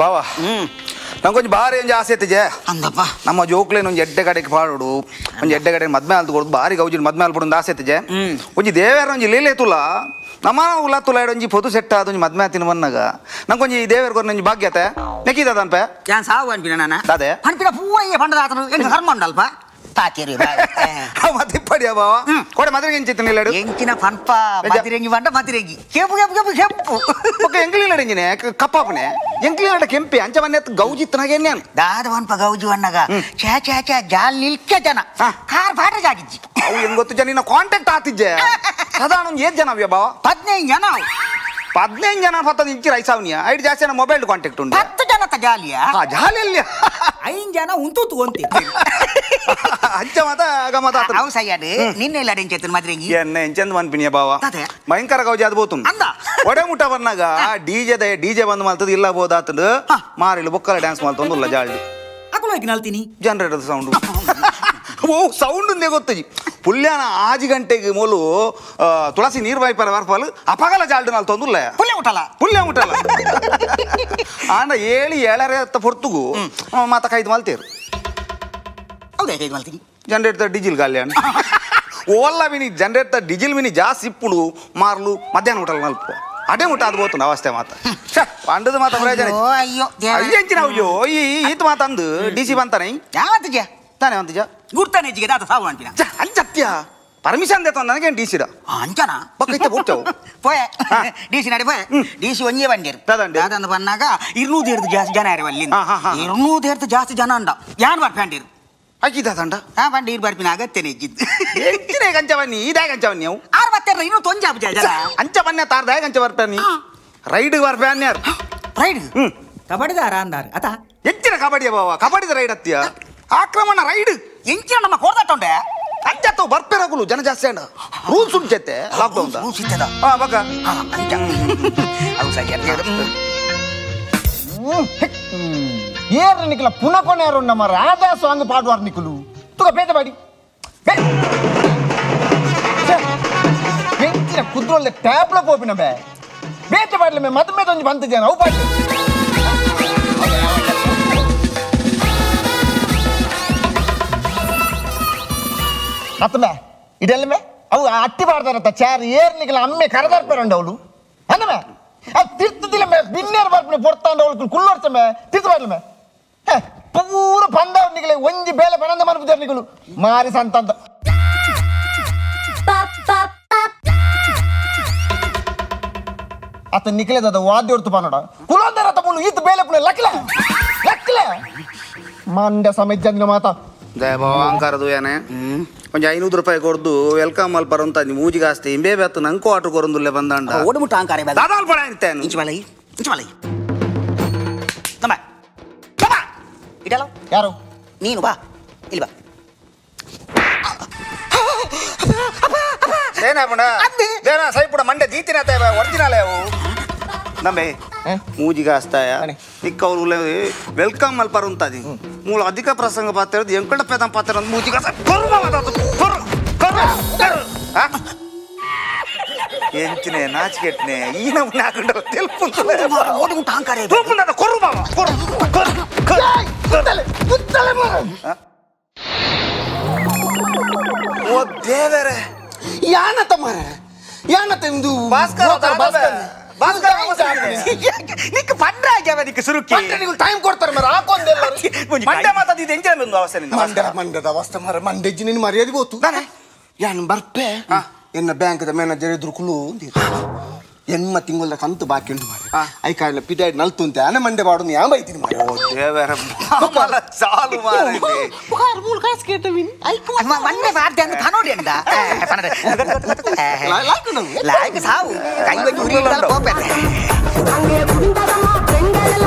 ಬಾವ ನಂಗೊಂದು ಬಾರಿ ಒಂದು ಆಸೆ ಐತಿ ಅಂದಪ್ಪ ನಮ್ಮ ಜೋಕ್ಲೇನು ಒಂದು ಎಡ್ಡೆ ಕಡೆಗೆ ಪಾಡು ಒಂದು ಎಡ್ಡೆ ಕಡೆ ಮದ್ಮೆ ಆಲ್ದು ಕೊಡೋದು ಬಾರಿ ಗೌಜಿನ ಮದ್ಮೆ ಆಲ್ಬಿಡು ಒಂದು ಆಸೆ ಐತಿ ಒಂಜಿ ದೇವೇರ ಒಂಜಿ ಲೀಲೆ ತುಲ ನಮ್ಮ ಉಲ್ಲ ತುಲ ಒಂಜಿ ಪೊದು ಸೆಟ್ ಆದ ಒಂಜಿ ಮದ್ಮೆ ಆತಿನ ಬನ್ನಾಗ ನಂಗೊಂಜಿ ದೇವೇರ್ ಗೊರ ಒಂಜಿ ಭಾಗ್ಯತೆ ನೆಕ್ಕಿದ ಅನ್ಪೆ ಯಾನ್ ಸಾವು ಅನ್ಪಿನ ನಾನು ಅದೇ ಅನ್ಪಿನ ಪೂರ ಪಂಡದ ಆತನು ಹೆಂಗೆ ಕರ್ಮ ಉಂಡಲ್ಪ ತಾತಿರಿ ಮತ್ತೆ ಪಡಿಯ ಬಾವ ಕೊಡೆ ಮದ್ರೆಗೆ ಎಂಚಿತ್ತು ನಿಲ್ಲಾಡು ಎಂಚಿನ ಪನ್ಪ ಮದಿರೆಂಗಿ ಬಂಡ ಮದಿರೆಂಗಿ ಕೆಂಪು ಕೆಂಪು ಕೆಂಪು ಕೆಂಪು ಒಕ್ಕ ಎಂಕ್ಲಿಲ್ಲಡೆಂಜಿನೆ ಕಪ್ಪಾಪನೆ ಎಂಕ್ಲಿಲ್ಲಡ ಕೆಂಪೆ ಅಂಚ ಬನ್ನೆ ಗೌಜಿತ್ತನಾಗೆ ಎನ್ನೇನು ದಾದ ಪನ್ಪ ಗೌಜಿ ಬಣ್ಣಗ ಛೇ ಛೇ ಛೇ ಜಾಲ್ ನಿಲ್ಕೆ ಜನ ಕಾರ್ ಬಾಟ ಜಾಗಿಜ್ಜಿ ಅವು ಹೆಂಗ್ ಗೊತ್ತು ಜನ ಇನ್ನ ಕಾಂಟ್ಯಾಕ್ಟ್ ಆತಿದ್ದೆ ಸಾಧಾರಣ ಒಂದು 7 ಜನ ಅವ್ಯ ಬಾವ 15 ಜನ 15 ಜನ 15 ಇಂಚಿ ರೈಸಾವ್ನಿಯ ಐದು ಜಾಸ್ತಿ ಜನ ಮೊಬೈಲ್ ಕಾಂಟ್ಯಾಕ್ಟ್ ಉಂಟು 10 ಜನ ಜಾಲಿಯ ಜಾಲಿಯಲ್ಲಿ 5 ಜನ ಉಂತೂತು ಅಂತಿ ಅಂಚ ಮಾತ ಗಮತ ಅವು ಸಯ್ಯಾಡು ನಿನ್ನೆ ಇಲ್ಲ ಎಂಚೆತ್ತನ ಮದ್ರೆಂಗಿ ಎನ್ನ ಎಂಚಂದ ಮನ್ಪಿನಿಯ ಬಾವ ಭಯಂಕರ ಗೌಜಿ ಅದು ಬೋತು ಅಂದ ಒಡೆ ಮುಟ್ಟ ಬಂದಾಗ ಡಿಜೆ ಬಂದು ಮಲ್ತದ ಇಲ್ಲ ಬೋದಾತಂದು ಮಾರಿಲು ಬೊಕ್ಕಲ ಡ್ಯಾನ್ಸ್ ಮಲ್ತಂದು ಇಲ್ಲ ಜಾಳ್ಡಿ ಅಕುಲೋಗಿ ನಲ್ತೀನಿ ಜನರೇಟರ್ ಸೌಂಡ್ ಓ ಸೌಂಡ್ ಒಂದೇ ಗೊತ್ತಜಿ ಪುಲ್ಯಾನ 6 ಗಂಟೆಗೆ ಮೂಲು ತುಳಸಿ ನೀರು ಬಾಯ್ಪರ ಬರ್ಪಲು ಅಪಗಲ ಜಾಲ್ಡು ನಾಲ್ ತೊಂದುಲ್ಲ ಪುಲ್ಯ ಮುಟ್ಟಲ್ಲ ಆಂಡ 7 ಪೊರ್ತುಗು ಮಾತ ಕೈದು ಮಲ್ತೇರು ಹೌದಾ ಕೈದು ಮಲ್ತೀನಿ ಜನರೇಟರ್ ಡೀಜಿಲ್ ಗಾಲ್ಯಾಣ ಓಲ್ಲ ವಿನಿ ಜನರೇಟರ್ ಡೀಜಿಲ್ ವಿನಿ ಜಾಸ್ತಿ ಇಪ್ಪುಡು ಮಾರ್ಲು ಮಧ್ಯಾಹ್ನ ಊಟಲ್ಲ ನಲ್ಪ ಅಡೆ ಮುಟ್ಟ ಅದು ಬೋತು ಅವಸ್ಥೆ ಮಾತ ಅಂಡದ ಮಾತ ಪ್ರಯೋಜನ ಅಯ್ಯಂಚಿನ ಅಯ್ಯೋ ಈತ ಮಾತಂದು DC ಬಂತಾನೆ ಯಾವತ್ತಿಜ ತಾನೆ ಅಂತಿಜ ಗುರ್ತಾನೆ ಜಿಗೆ ದಾತ ಸಾವು ಅಂತಿನ ಅಂಚತ್ಯ ಪರ್ಮಿಷನ್ ದೇತ ನನಗೆ DC ಡ ಅಂಚನ ಬಕ್ಕೈತೆ ಬುಟ್ಟವು ಪೋಯೆ DC ನಡಿ ಪೋಯೆ DC ಒಂಜೇ ಬಂದಿರು ಅದಂದು ಬಂದಾಗ 200 ಜಾಸ್ತಿ ಜನ ಇರು ಅಲ್ಲಿ 200 ಜಾಸ್ತಿ ಜನ ಅಂಡ ಯಾನ್ ಬರ್ಪಂಡಿರು ಹಾಕಿದ ತಂಡ ಬಂಡೀರ್ ಬರ್ಪಿನ ಅಗತ್ಯನೇ ಇದ್ದಿದ್ದು ಎಂಚಿನ ಗಂಚವನ್ನಿ ಇದಾಗ ಗಂಚವನ್ನಿ ಅವು 62 ಇನ್ನೂ ತೊಂಜಾಬ್ ಜನ ಅಂಚ ಬನ್ನೆ ತಾರ್ದಾಗ ಗಂಚ ಬರ್ಪಾನಿ ರೈಡ್ ಬರ್ಪಾನಿ ಯಾರು ರೈಡ್ ಕಬಡ್ಡಿದಾರ ಅಂದಾರ ಅತ ಎಂಚಿನ ಕಬಡ್ಡಿಯ ಬಾವ ಕಬಡ್ಡಿದ ರೈಡ್ ಹತ್ತಿಯ ಆಕ್ರಮಣ ರೈಡ್ ಎಂಚಿನ ನಮ್ಮ ಕೋರ್ದಾಟ ಉಂಡೆ ಅಂಚತ್ತವು ಬರ್ಪೇರಗುಲು ಜನ ಜಾಸ್ತಿ ಅಂಡ ರೂಲ್ಸ್ ಉಂಚತ್ತೆ ಲಾಕ್ಡೌನ್ ರೂಲ್ಸ್ ಇತ್ತದ ಬಕ ಅಂಚ ಅವು ಸರಿ ಏರ್ ನಿಕಲ ಪುನಃ ಕೊನೆಯರು ನಮ್ಮ ರಾಧಾ ಸಾಂಗ್ ಪಾಡುವಾರ ನಿಕಲು ತುಗ ಬೇತ ಬಾಡಿ ಬೆಂಚಿನ ಕುದ್ರೊಳ್ಳೆ ಟ್ಯಾಬ್ಲ ಪೋಪಿನ ಬೇ ಬೇತ ಬಾಡ್ಲ ಮೇ ಮದ ಮೇಲೆ ಒಂದು ಬಂತ ಜನ ಅವು ಪಾಡಿ ಅತ್ತಮೆ ಇದೆಲ್ಲ ಮೇ ಅವು ಅಟ್ಟಿ ಬಾಡ್ದಾರತ್ತ ಚಾರ್ ಏರ್ ನಿಕಲ ಅಮ್ಮೆ ಕರೆದಾರ್ಪರಂಡ ಅವಳು ಅನ್ನಮೆ ಅದು ತಿರ್ತದಿಲ್ಲ ಮೇ ಬಿನ್ನೇರು ಬರ್ಪನೆ ಪೊರ್ತಾಂಡ ಅವಳು ಕುಳ್ಳೋರ್ತ ಮೇ ತಿರ್ತು ಬಾಡ್ಲ ಮೇ ಪೂರ ಪಂದವನಿಗಳೇ ಒಂಜಿ ಬೇಲೆ ಪಣಂದ ಮನಪುಜರ್ನಿಗಳು ಮಾರಿ ಸಂತಂತ ಅತ ನಿಕಲೇದ ವಾದ್ಯ ಹೊರ್ತು ಪಾನೋಡ ಕುಲೋದರ ತಮ್ಮನು ಈತ ಬೇಲೆ ಪುಣ ಲಕ್ಲೆ ಲಕ್ಲೆ ಮಂಡ್ಯ ಸಮೇತ ಜಂದಿನ ಮಾತಾ ಜಯ ಬಾವ ಅಂಕಾರದು ಏನೇ ಒಂದು 500 ರೂಪಾಯಿ ಕೊಡ್ದು ವೆಲ್ಕಮ್ ಮಲ್ಪರ ಅಂತ ನೀವು ಮೂಜಿಗೆ ಆಸ್ತಿ ಇಂಬೇ ಬೇತು ನಂಕು ಆಟು ಕೊರೊಂದುಲ್ಲೆ ಬಂದಾಂಡ ಓಡಮುಟ್ಟ ಅಂಕಾರ ದಾದಾಲ್ ಪಡ ಅಂತೇನು ಇಂಚು ಮಲೈ ತಮ್ಮ ತಮ್ಮ ಇಡಲ್ಲ ಯಾರು ನೀನು ಬಾ ಇಲ್ಲಿ ಬಾ ಏನಾಪಣ ದೇನ ಸೈಪುಡ ಮಂಡೆ ದೀತಿನ ಒರಿಜಿನಲ್ ಅವು ನಮ್ಮೆ ಮೂಜಿಗೆ ಆಸ್ತಾಯ ಇಕ್ಕವ್ರು ವೆಲ್ಕಮ್ ಮಲ್ಪರ ಅಂತದಿ ಮೂಲ ಅಧಿಕ ಪ್ರಸಂಗ ಪಾತ್ರ ಎಂಕಟ ಪೇದಂ ಪಾತ್ರ ಮೂಜಿಗೆ ಎಂಚಿನೇ ನಾಚಿಕೆಟ್ನೆ ಈ ನಮ್ಗೆ ಹಾಕೊಂಡ ಓಡಮುಟ್ಟ ಅಂಕಾರ ಕೊರು ಬಾವ ಓ ದೇವರೇ ಯಾನತ ಮಾರ ಯಾನತ ಇಂದು ನಿಕ್ಕ ಪಂಡ್ರ ಆಗ್ಯಾವ ನಿಕ್ಕ ಸುರುಕಿ ಟೈಮ್ ಕೊಡ್ತಾರೆ ಮರ ಹಾಕೊಂದೆಲ್ಲ ಮಂಡ್ಯ ಮಾತಾಡಿದ ಎಂಚಿನ ಬಂದು ಅವಸ್ಥೆ ಮಂಡ್ಯದ ಅವಸ್ಥೆ ಮರ ಮಂಡ್ಯಜ್ಜಿ ನಿನ್ನ ಮರ್ಯಾದೆ ಬೋತು ಯಾನ್ ಬರ್ಪೆ ಎನ್ನ ಬ್ಯಾಂಕ್ದ ಮ್ಯಾನೇಜರ್ ಎದುರು ಕುಲು ಎನ್ಮ ತಿಂಗಳ ಕಂತು ಬಾಕಿ ಉಂಟು ಮಾರಿ ಐಕಾಲ ಪಿಟಾಯ್ಡ್ ನಲ್ತುಂತೆ ಆನೆ ಮಂಡೆ ಬಾಡು ಯಾ ಬೈತೀನಿ ಮಾರಿ ಓ ದೇವರ ಚಾಲು ಮಾರಿ ಪುಕಾರ್ ಮೂಲ ಕಾಸ್ ಕೇಟವಿನ್ ಮಂಡೆ ಬಾರ್ದೆ ಅಂತ ಕನೋಡಿ ಅಂದ ಲೈಕ್ ಸಾವು ಕೈ ಬಂದು ಉರಿ ಇಡಲ್ಲ ಹೋಗ್ಬೇಕು ಅಂಗೆ ಗುಂಡದಮ್ಮ ಬೆಂಗಳೆಲ್ಲ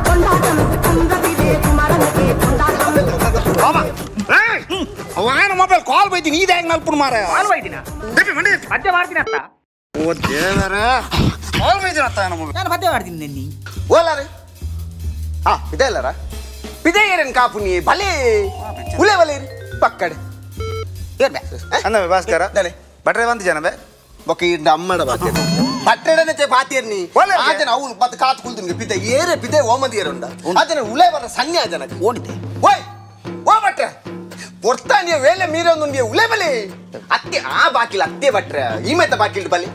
ಕೊಂಡಾಟಂ ಕುಂದದಿದೆ ಕುಮಾರನಿಗೆ ಕೊಂಡಾಟಂ ಬಾಬಾ ಅವನ ಮೊಬೈಲ್ ಕಾಲ್ ಬೈತೀನಿ ಈ ದ್ಯಾಂಗ್ ನಲ್ಪುಣ ಮಾರ ಕಾಲ್ ಬೈದಿನ ಮಧ್ಯ ಮಾಡ್ತೀನಿ ಅಂತ ಓ ದೇವರ ಕಾಲ್ ಬೈದಿನ ಅತ್ತ ನಮಗೆ ನಾನು ಮಧ್ಯ ಮಾಡ್ತೀನಿ ನೆನ್ನಿ ಓಲಾರೆ ಇದೆ ಇಲ್ಲರ ಪಿದೆ ಏರೇನು ಕಾಪು ನೀ ಭಲೆ ಉಲೆ ಬಲೆ ಪಕ್ಕಡೆ ಅಂದವೆ ಭಾಸ್ಕರ ಬಟ್ರೆ 1 ಜನ ಬೇ ఒక ఇంటి అమ్మడ పట్టడనే పాతేర్ని ఆజన అవును పత్త కాతు కుల్తుంది పితే ఏరే పితే ఓమదియరుండ ఆజన ఉలే వర సన్య ఆజన ఓడితే ఓయ్ ఓ బట్ట పొర్తానియ వేలే మీరొందుండి ఉలే బలి అత్తే ఆ బాకిల అత్తే బట్ర ఈమెత బాకిల్ బలి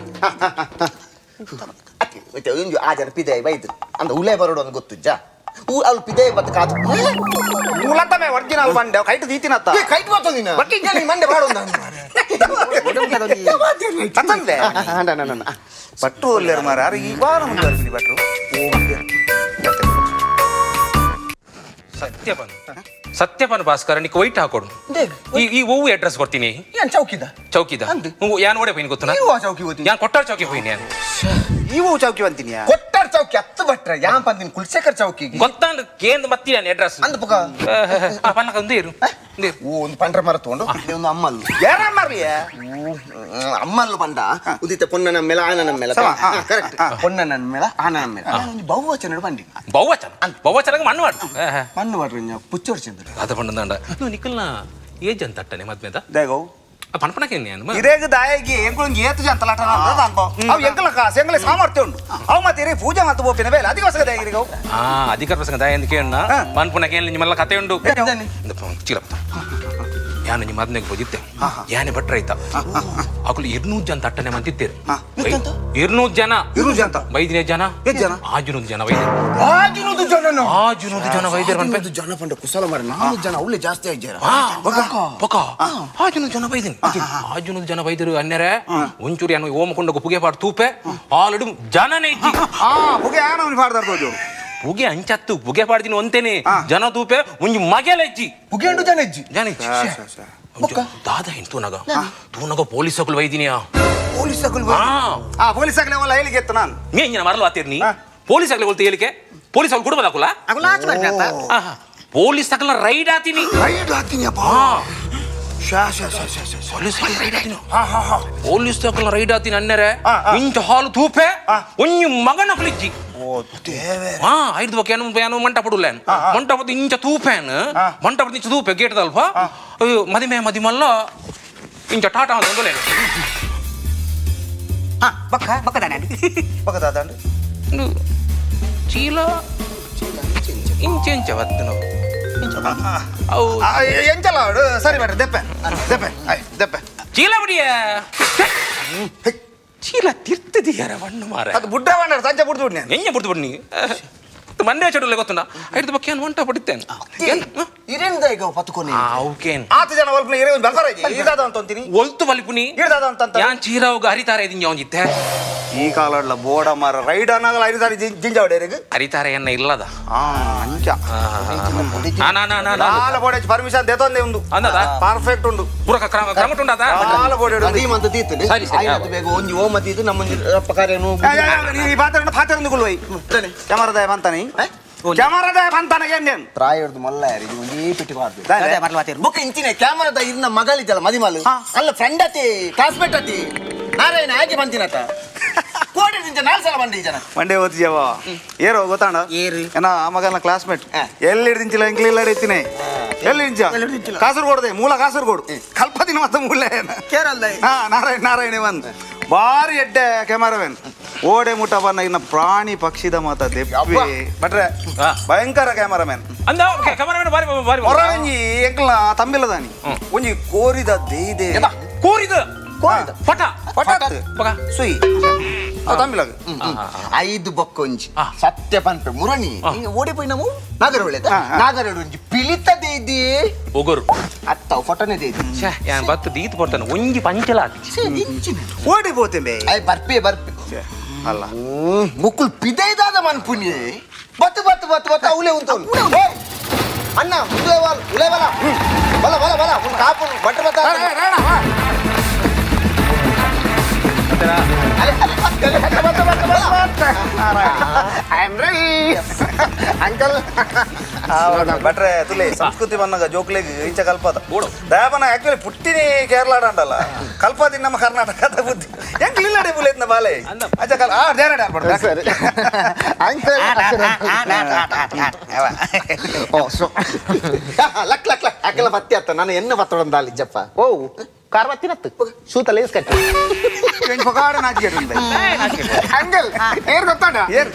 ಅತ್ತಿ ಮತ್ತೆ ಒಂದು ಆಜನ ಪಿದೆ ಬೈದು ಅಂದ ಉಲೆ ಬರೋಡು ಅಂತ ಗೊತ್ತುಜ್ಜ ಅವ್ಳು ಪಿದೆ ಬತ್ತ ಕಾತು ಮೂಲತಮೆ ಒರಿಜಿನಲ್ ಬಂಡೆ ಕೈಟ್ ದೀತಿನತ್ತ ಕೈಟ್ ಬತ್ತ ನೀನು ಬಕ್ಕಿಂಗ ನೀ ಮಂಡೆ ಬಾಡು ಅಂದ ಪತಂದೆ ಪಟ್ಟು ಒಲ್ಲೇರು ಮಾರ ಯಾರು ಈ ವಾರ ಮುಂದೆ ಬರ್ತೀನಿ ಭಟ್ರು ಸತ್ಯಪನ್ ಭಾಸ್ಕರ ನೀ ವೈಟ್ ಹಾಕೊಡು ಈ ಹೂವು ಅಡ್ರೆಸ್ ಕೊಡ್ತೀನಿ ಏನ್ ಚೌಕಿದ ಚೌಕಿದ ಯಾನ್ ಓಡೆ ಹೋಯ್ನಿ ಗೊತ್ತುನಾ ಚೌಕಿ ಹೋಯ್ತು ಯಾನ್ ಕೊಟ್ಟಾರ ಚೌಕಿ ಹೋಯ್ನಿ ನಾನು ಇವು ಚೌಕಿ ಬಂತೀನಿ ಕೊಟ್ಟಾರ ಚೌಕಿ ಹತ್ತು ಬಟ್ರ ಯಾನ್ ಬಂದಿನ ಕುಲ್ಸೇಕರ್ ಚೌಕಿ ಗೊತ್ತಾಂಡ್ ಕೇಂದ್ ಮತ್ತಿ ನಾನು ಅಡ್ರೆಸ್ ಅಂದ ಪಕ್ಕ ಪನ್ನಕ ಒಂದು ಇರು ಓ ಒಂದು ಪಂಡ್ರ ಮರ ತಗೊಂಡು ಒಂದು ಅಮ್ಮಲ್ಲು ಯಾರ ಮಾರ್ಲಿಯ ಅಮ್ಮಲ್ಲು ಬಂಡ ಉದಿತ ಪೊನ್ನನ ಮೇಲೆ ಆನನ ಮೇಲೆ ಕರೆಕ್ಟ್ ಪೊನ್ನನ ಮೇಲೆ ಆನನ ಮೇಲೆ ಬಹುವಚನ ಬಂಡಿ ಬಹುವಚನ ಮಣ್ಣು ಮಾಡು ಮಣ್ಣು ಮಾಡ್ರಿ ಪುಚ್ಚೋರ್ ಚಂದ್ರ ಅದ ಪಂಡಂದ ನಿಖಲ್ನ ಏಜ್ ಅಂತ ಅಟ್ಟನೆ ಮದ್ಮೆದ ದೇಗೋ ಪಣಪಣಕ್ಕೆ ನಾನು ಇರೇಗ ದಾಯಗಿ ಎಂಗುಂಗೆ ಏತು ಜಂತಲಾಟ ಅವು ಎಂಕಲ ಕಾಸ ಎಂಗಲ ಸಾಮರ್ಥ್ಯ ಉಂಟು ಅವು ಮತ್ತೆ ಇರೇ ಪೂಜೆ ಮತ್ತು ಬೋಪಿನ ಬೇಲೆ ಅಧಿಕವಸಗ ದಾಯಗಿರಿಗವು ಅಧಿಕಾರ ಪ್ರಸಂಗ ದಾಯ ಎಂದು ಕೇಳಣ್ಣ ಪಣಪಣಕ್ಕೆ ನಿಮ್ಮೆಲ್ಲ ಕತೆ ಉಂಟು ಚಿರಪ್ಪ ಯಾನು ನಿಮ್ಮ ಮದ್ನೆಗೆ ಹೋಗಿದ್ದೆ ಯಾನೆ ಭಟ್ರ ಆಯ್ತಾ ಅಕಲು 200 ಜನ ತಟ್ಟನೆ ಮಂತಿದ್ದೇರು 200 ಜನ ವೈದ್ಯ ಜನ ಆಜುನೂದು ಜನ ವೈದ್ಯರು ಜನ ಪಂಡ ಕುಶಲ ಮಾಡ 4 ಜನ ಅವಳೆ ಜಾಸ್ತಿ ಆಗಿದ್ದಾರೆ ಆಜುನೂದು ಜನ ವೈದ್ಯರು ಆಜುನೂದು ಜನ ವೈದ್ಯರು ಅನ್ನರೆ ಒಂಚೂರು ಏನು ಓಮಕೊಂಡ ಪುಗೆ ಪಾಡು ತೂಪೆ ಆಲ್ರೆಡಿ ಜನನೇ ಇಜ್ಜಿ ಪುಗೆ ಆನವನಿ ಪಾಡ್ದಾರ್ದೋಜು ಪುಗೆ ಅಂಚತ್ತು ಪುಗೆ ಪಾಡ್ತೀನಿ ಒಂತೇನೆ ಜನ ತೂಪೆ ಒಂಜಿ ಮಗೆಲ ಇಜ್ಜಿ ಪುಗೆ ಉಂಟು ಜನ ಇಜ್ಜಿ ಜನ ಇಜ್ಜಿ ದಾದಾ ಏನು ತೂನಗ ಪೊಲೀಸಗಳು ವೈದಿನಿಯಾ ಪೊಲೀಸಗಲೇ ಒಲ್ಲ ಹೇಳಿಕೆ ಎತ್ತ ನಾನು ನೀ ಇಂಜಿನ ಮರಲು ಆತಿರ್ನಿ ಪೊಲೀಸಗಲೇ ಒಲ್ತ ಹೇಳಿಕೆ ಪೊಲೀಸಗಳು ಕೊಡಬದಾಕುಲ ಪೊಲೀಸ್ ತಕಲ ರೈಡ್ ಆತೀನಿ ಪೊಲೀಸ್ ತಕಲ ರೈಡ್ ಆತೀನಿ ಅನ್ನರೆ ಇಂಚ ಹಾಲು ತೂಪೆ ಒಂಜಿ ಮಗನ ಕಲಿಜ್ಜಿ ಐದು ಬಗ್ಗೆ ಏನು ಮಂಟ ಪಡುಲ್ಲೇನು ಮಂಟ ಪದ್ದು ಇಂಚ ತೂಪೇನು ಮಂಟ ಪದ್ದು ಇಂಚ ತೂಪೆ ಗೇಟ್ ಅಲ್ಪ ಅಯ್ಯೋ ಮದಿಮೆ ಮದಿಮಲ್ಲ ಇಂಚ ಟಾಟಾ ಅಂತ ಒಂದಲೇನು ಬಕ್ಕದಾದಂಡು ಚೀಲ ಇಂಚೆಂಚ ಬತ್ತು ನಾವು ಅವು ಎಂಚಲ್ಲ ಸರಿ ಬೇಡ್ರಿ ದೆಪ್ಪೆ ದೆಪ್ಪೆ ದೆಪ್ಪೆ ಚೀಲ ಬಿಡಿಯ ಚೀಲ ತಿರ್ತದಿಯಾರ ಬಣ್ಣ ಮಾರ ಅದು ಬುಡ್ಡ ಬಣ್ಣ ಸಂಜೆ ಬಿಡ್ದು ಬಿಡ್ನಿ ಹೆಂಗೆ ಬಿಡ್ತು ಬಿಡ್ನಿ ಮಂಡ್ಯ ಚಡುಲ್ಲ ಗೊತ್ತುಂಡ ಐದು ಬಗ್ಗೆ ಏನು ಮಂಟ ಪಡಿತೇನೆ ಇರೇನ್ದ ಈಗ ಪತ್ಕೊನಿ ಅವಕೇನು 8 ಜನ ಒಲ್ಪನ ಇರೇ ಬಲ್ಫರ ಇದಾದ ಅಂತ ಅಂತೀನಿ ಒಲ್ತು ಬಲಿಪುನಿ ಇದಾದ ಅಂತ ಯಾನ್ ಚೀರಾವ್ ಹರಿತಾರ ಇದೀನಿ ಅವನಿತ್ತೆ ಈ ಕಾಲಡ್ಲ ಬೋಡ ಮರ ರೈಡ್ ಅನ್ನಗಲ ಹರಿತಾರ ಜಿಂಜಾವಡೇರಿಗೆ ಹರಿತಾರ ಎನ್ನ ಇಲ್ಲದ ಅಂಚ ನಾಲ ಬೋಡೆ ಪರ್ಮಿಷನ್ ದೇತೊಂದೆ ಉಂದು ಅಂದದ ಪರ್ಫೆಕ್ಟ್ ಉಂಡು ಪೂರ ಕ್ರಮಟ್ ಉಂಡದ ನಾಲ ಬೋಡೆ ಅದಿಮಂತ ತೀತದೆ ಸರಿ ಸರಿ ಆಯ್ತು ಬೇಗ ಒಂಜಿ ಓಮತಿ ಇದು ನಮ್ಮ ರಪ್ಪಕಾರೇನು ಈ ಪಾತ್ರ ಗುಲ್ವೈ ಕ್ಯಾಮರಾದ ಬಂತಾನೆ ಕ್ಯಾಮರಾದ ಬಂತಾನೆ ಏನ್ ಪ್ರಾಯರ್ದು ಮಲ್ಲ ಯಾರು ಇದು ಒಂದೇ ಪಿಟಿ ಮಾಡ್ದು ಬುಕ್ ಇಂಚಿನ ಕ್ಯಾಮರಾದ ಇನ್ನ ಮಗಳಿದ್ದಲ್ಲ ಮದಿಮಲು ಅಲ್ಲ ಫ್ರೆಂಡ್ ಅತಿ ಕ್ಲಾಸ್ಮೇಟ್ ಅತಿ ನಾರಾಯಣ ಹಾಗೆ ಬಂದಿನತ ಕೋಡಿ ನಿಂಚ 4 ಸಲ ಬಂದಿ ಜನ ಮಂಡೆ ಓದ್ತಿಯವ ಏರೋ ಗೊತ್ತಾಂಡ ಏನ ಆ ಮಗನ ಕ್ಲಾಸ್ಮೇಟ್ ಎಲ್ಲಿ ಹಿಡ್ದಿಂಚಿಲ್ಲ ಎಂಕ್ಲಿಲ್ಲ ಹಿಡಿತೀನಿ ಎಲ್ಲಿ ಹಿಂಚ ಕಾಸರಗೋಡದೆ ಮೂಲ ಕಾಸರಗೋಡು ಕಲ್ಪದಿನ ಮತ್ತ ಮೂಲ ಕೇರಳ ನಾರಾಯಣ ಬಂದ್ ಬಾರಿ ಎಡ್ಡೆ ಕ್ಯಾಮರಾವೆನ್ ಓಡೆ ಮುಟ ಬನ್ನ ಇನ್ನ ಪ್ರಾಣಿ ಪಕ್ಷಿದ ಮಾತ ದೆಪ್ಪಿ ಬಟ್ರೆ ಭಯಂಕರ ಕ್ಯಾಮರಾಮನ್ ಅಂದ ಕ್ಯಾಮರಾಮನ್ ಬಾರಿ ಬಾರಿ ಹೊರಂಜಿ ಎಂಕ್ಲ ತಂಬಿಲ್ಲದಾನಿ ಒಂಜಿ ಕೋರಿದ ದೇಯ್ದೆ ಕೋರಿದ ಪಟ ಪಟ ಸುಯಿ ತಂಬಿಲಗ 5 ಬೊಕ್ಕೊಂಜಿ ಸತ್ಯ ಪಂಪ ಮುರಣಿ ಓಡಿಪೋಯಿ ನಾವು ನಾಗರೊಳೆ ಒಂಜಿ ಪಿಳಿತದೆ ಇದೆ ಒಗರು ಅತ್ತ ಫೋಟೋನೇ ಇದೆ ಯಾನ್ ಬತ್ತು ದೀತ್ ಕೊಡ್ತಾನೆ ಒಂಜಿ ಪಂಚಲ ಓಡಿಪೋತೆ ಬರ್ಪೆ ಅಲ್ಲ ಮುಕ್ಕುಲ್ ಪಿದೈದಾದ ಮನ್ಪುನಿ ಬತ್ತು ಅವಲೇ ಉಂಟು ಅಣ್ಣ ಉಲೇವಲ ಬಲ ಕಾಪು ಬಟ್ಟ ಬತ್ತ ಅಂಕಲ್ ಬಟ್ರೆ ತುಲೆ ಸಂಸ್ಕೃತಿ ಬನ್ನಗ ಜೋಕ್ಲೆಗ್ ಈಚ ಕಲ್ಪದ ದಯಾಪನ ಆಕ್ಚುಲಿ ಪುಟ್ಟಿನಿ ಕೇರಳ ಅಂಡಲ್ಲ ಕಲ್ಪದಿ ನಮ್ಮ ಕರ್ನಾಟಕದ ಬುದ್ಧಿ ಹೆಂಗ್ ಇಲ್ಲಡೆ ಬುಲೆತ್ನ ಬಾಲೆ ಅಜ್ಜ ಕಲ್ ಡೇರಡೆ ಆಗ್ಬಾರ್ದು ಸರಿ ಅಂಕಲ್ ಲಕ್ ಅಕ್ಕೆಲ್ಲ ಬತ್ತಿ ಅತ್ತ ನಾನು ಎನ್ನ ಬತ್ತೊಂದಾಲಿಜ್ಜಪ್ಪ ಓ ಕಾರ್ಬತ್ತಿನತ್ತು ಶೂತ ಲೇಸ್ ಕಟ್ಟಿ ಪಗಾಡ ನಾಚಿಕೆ ಅಂಗಲ್ ಏರ್ ಗೊತ್ತಾಡ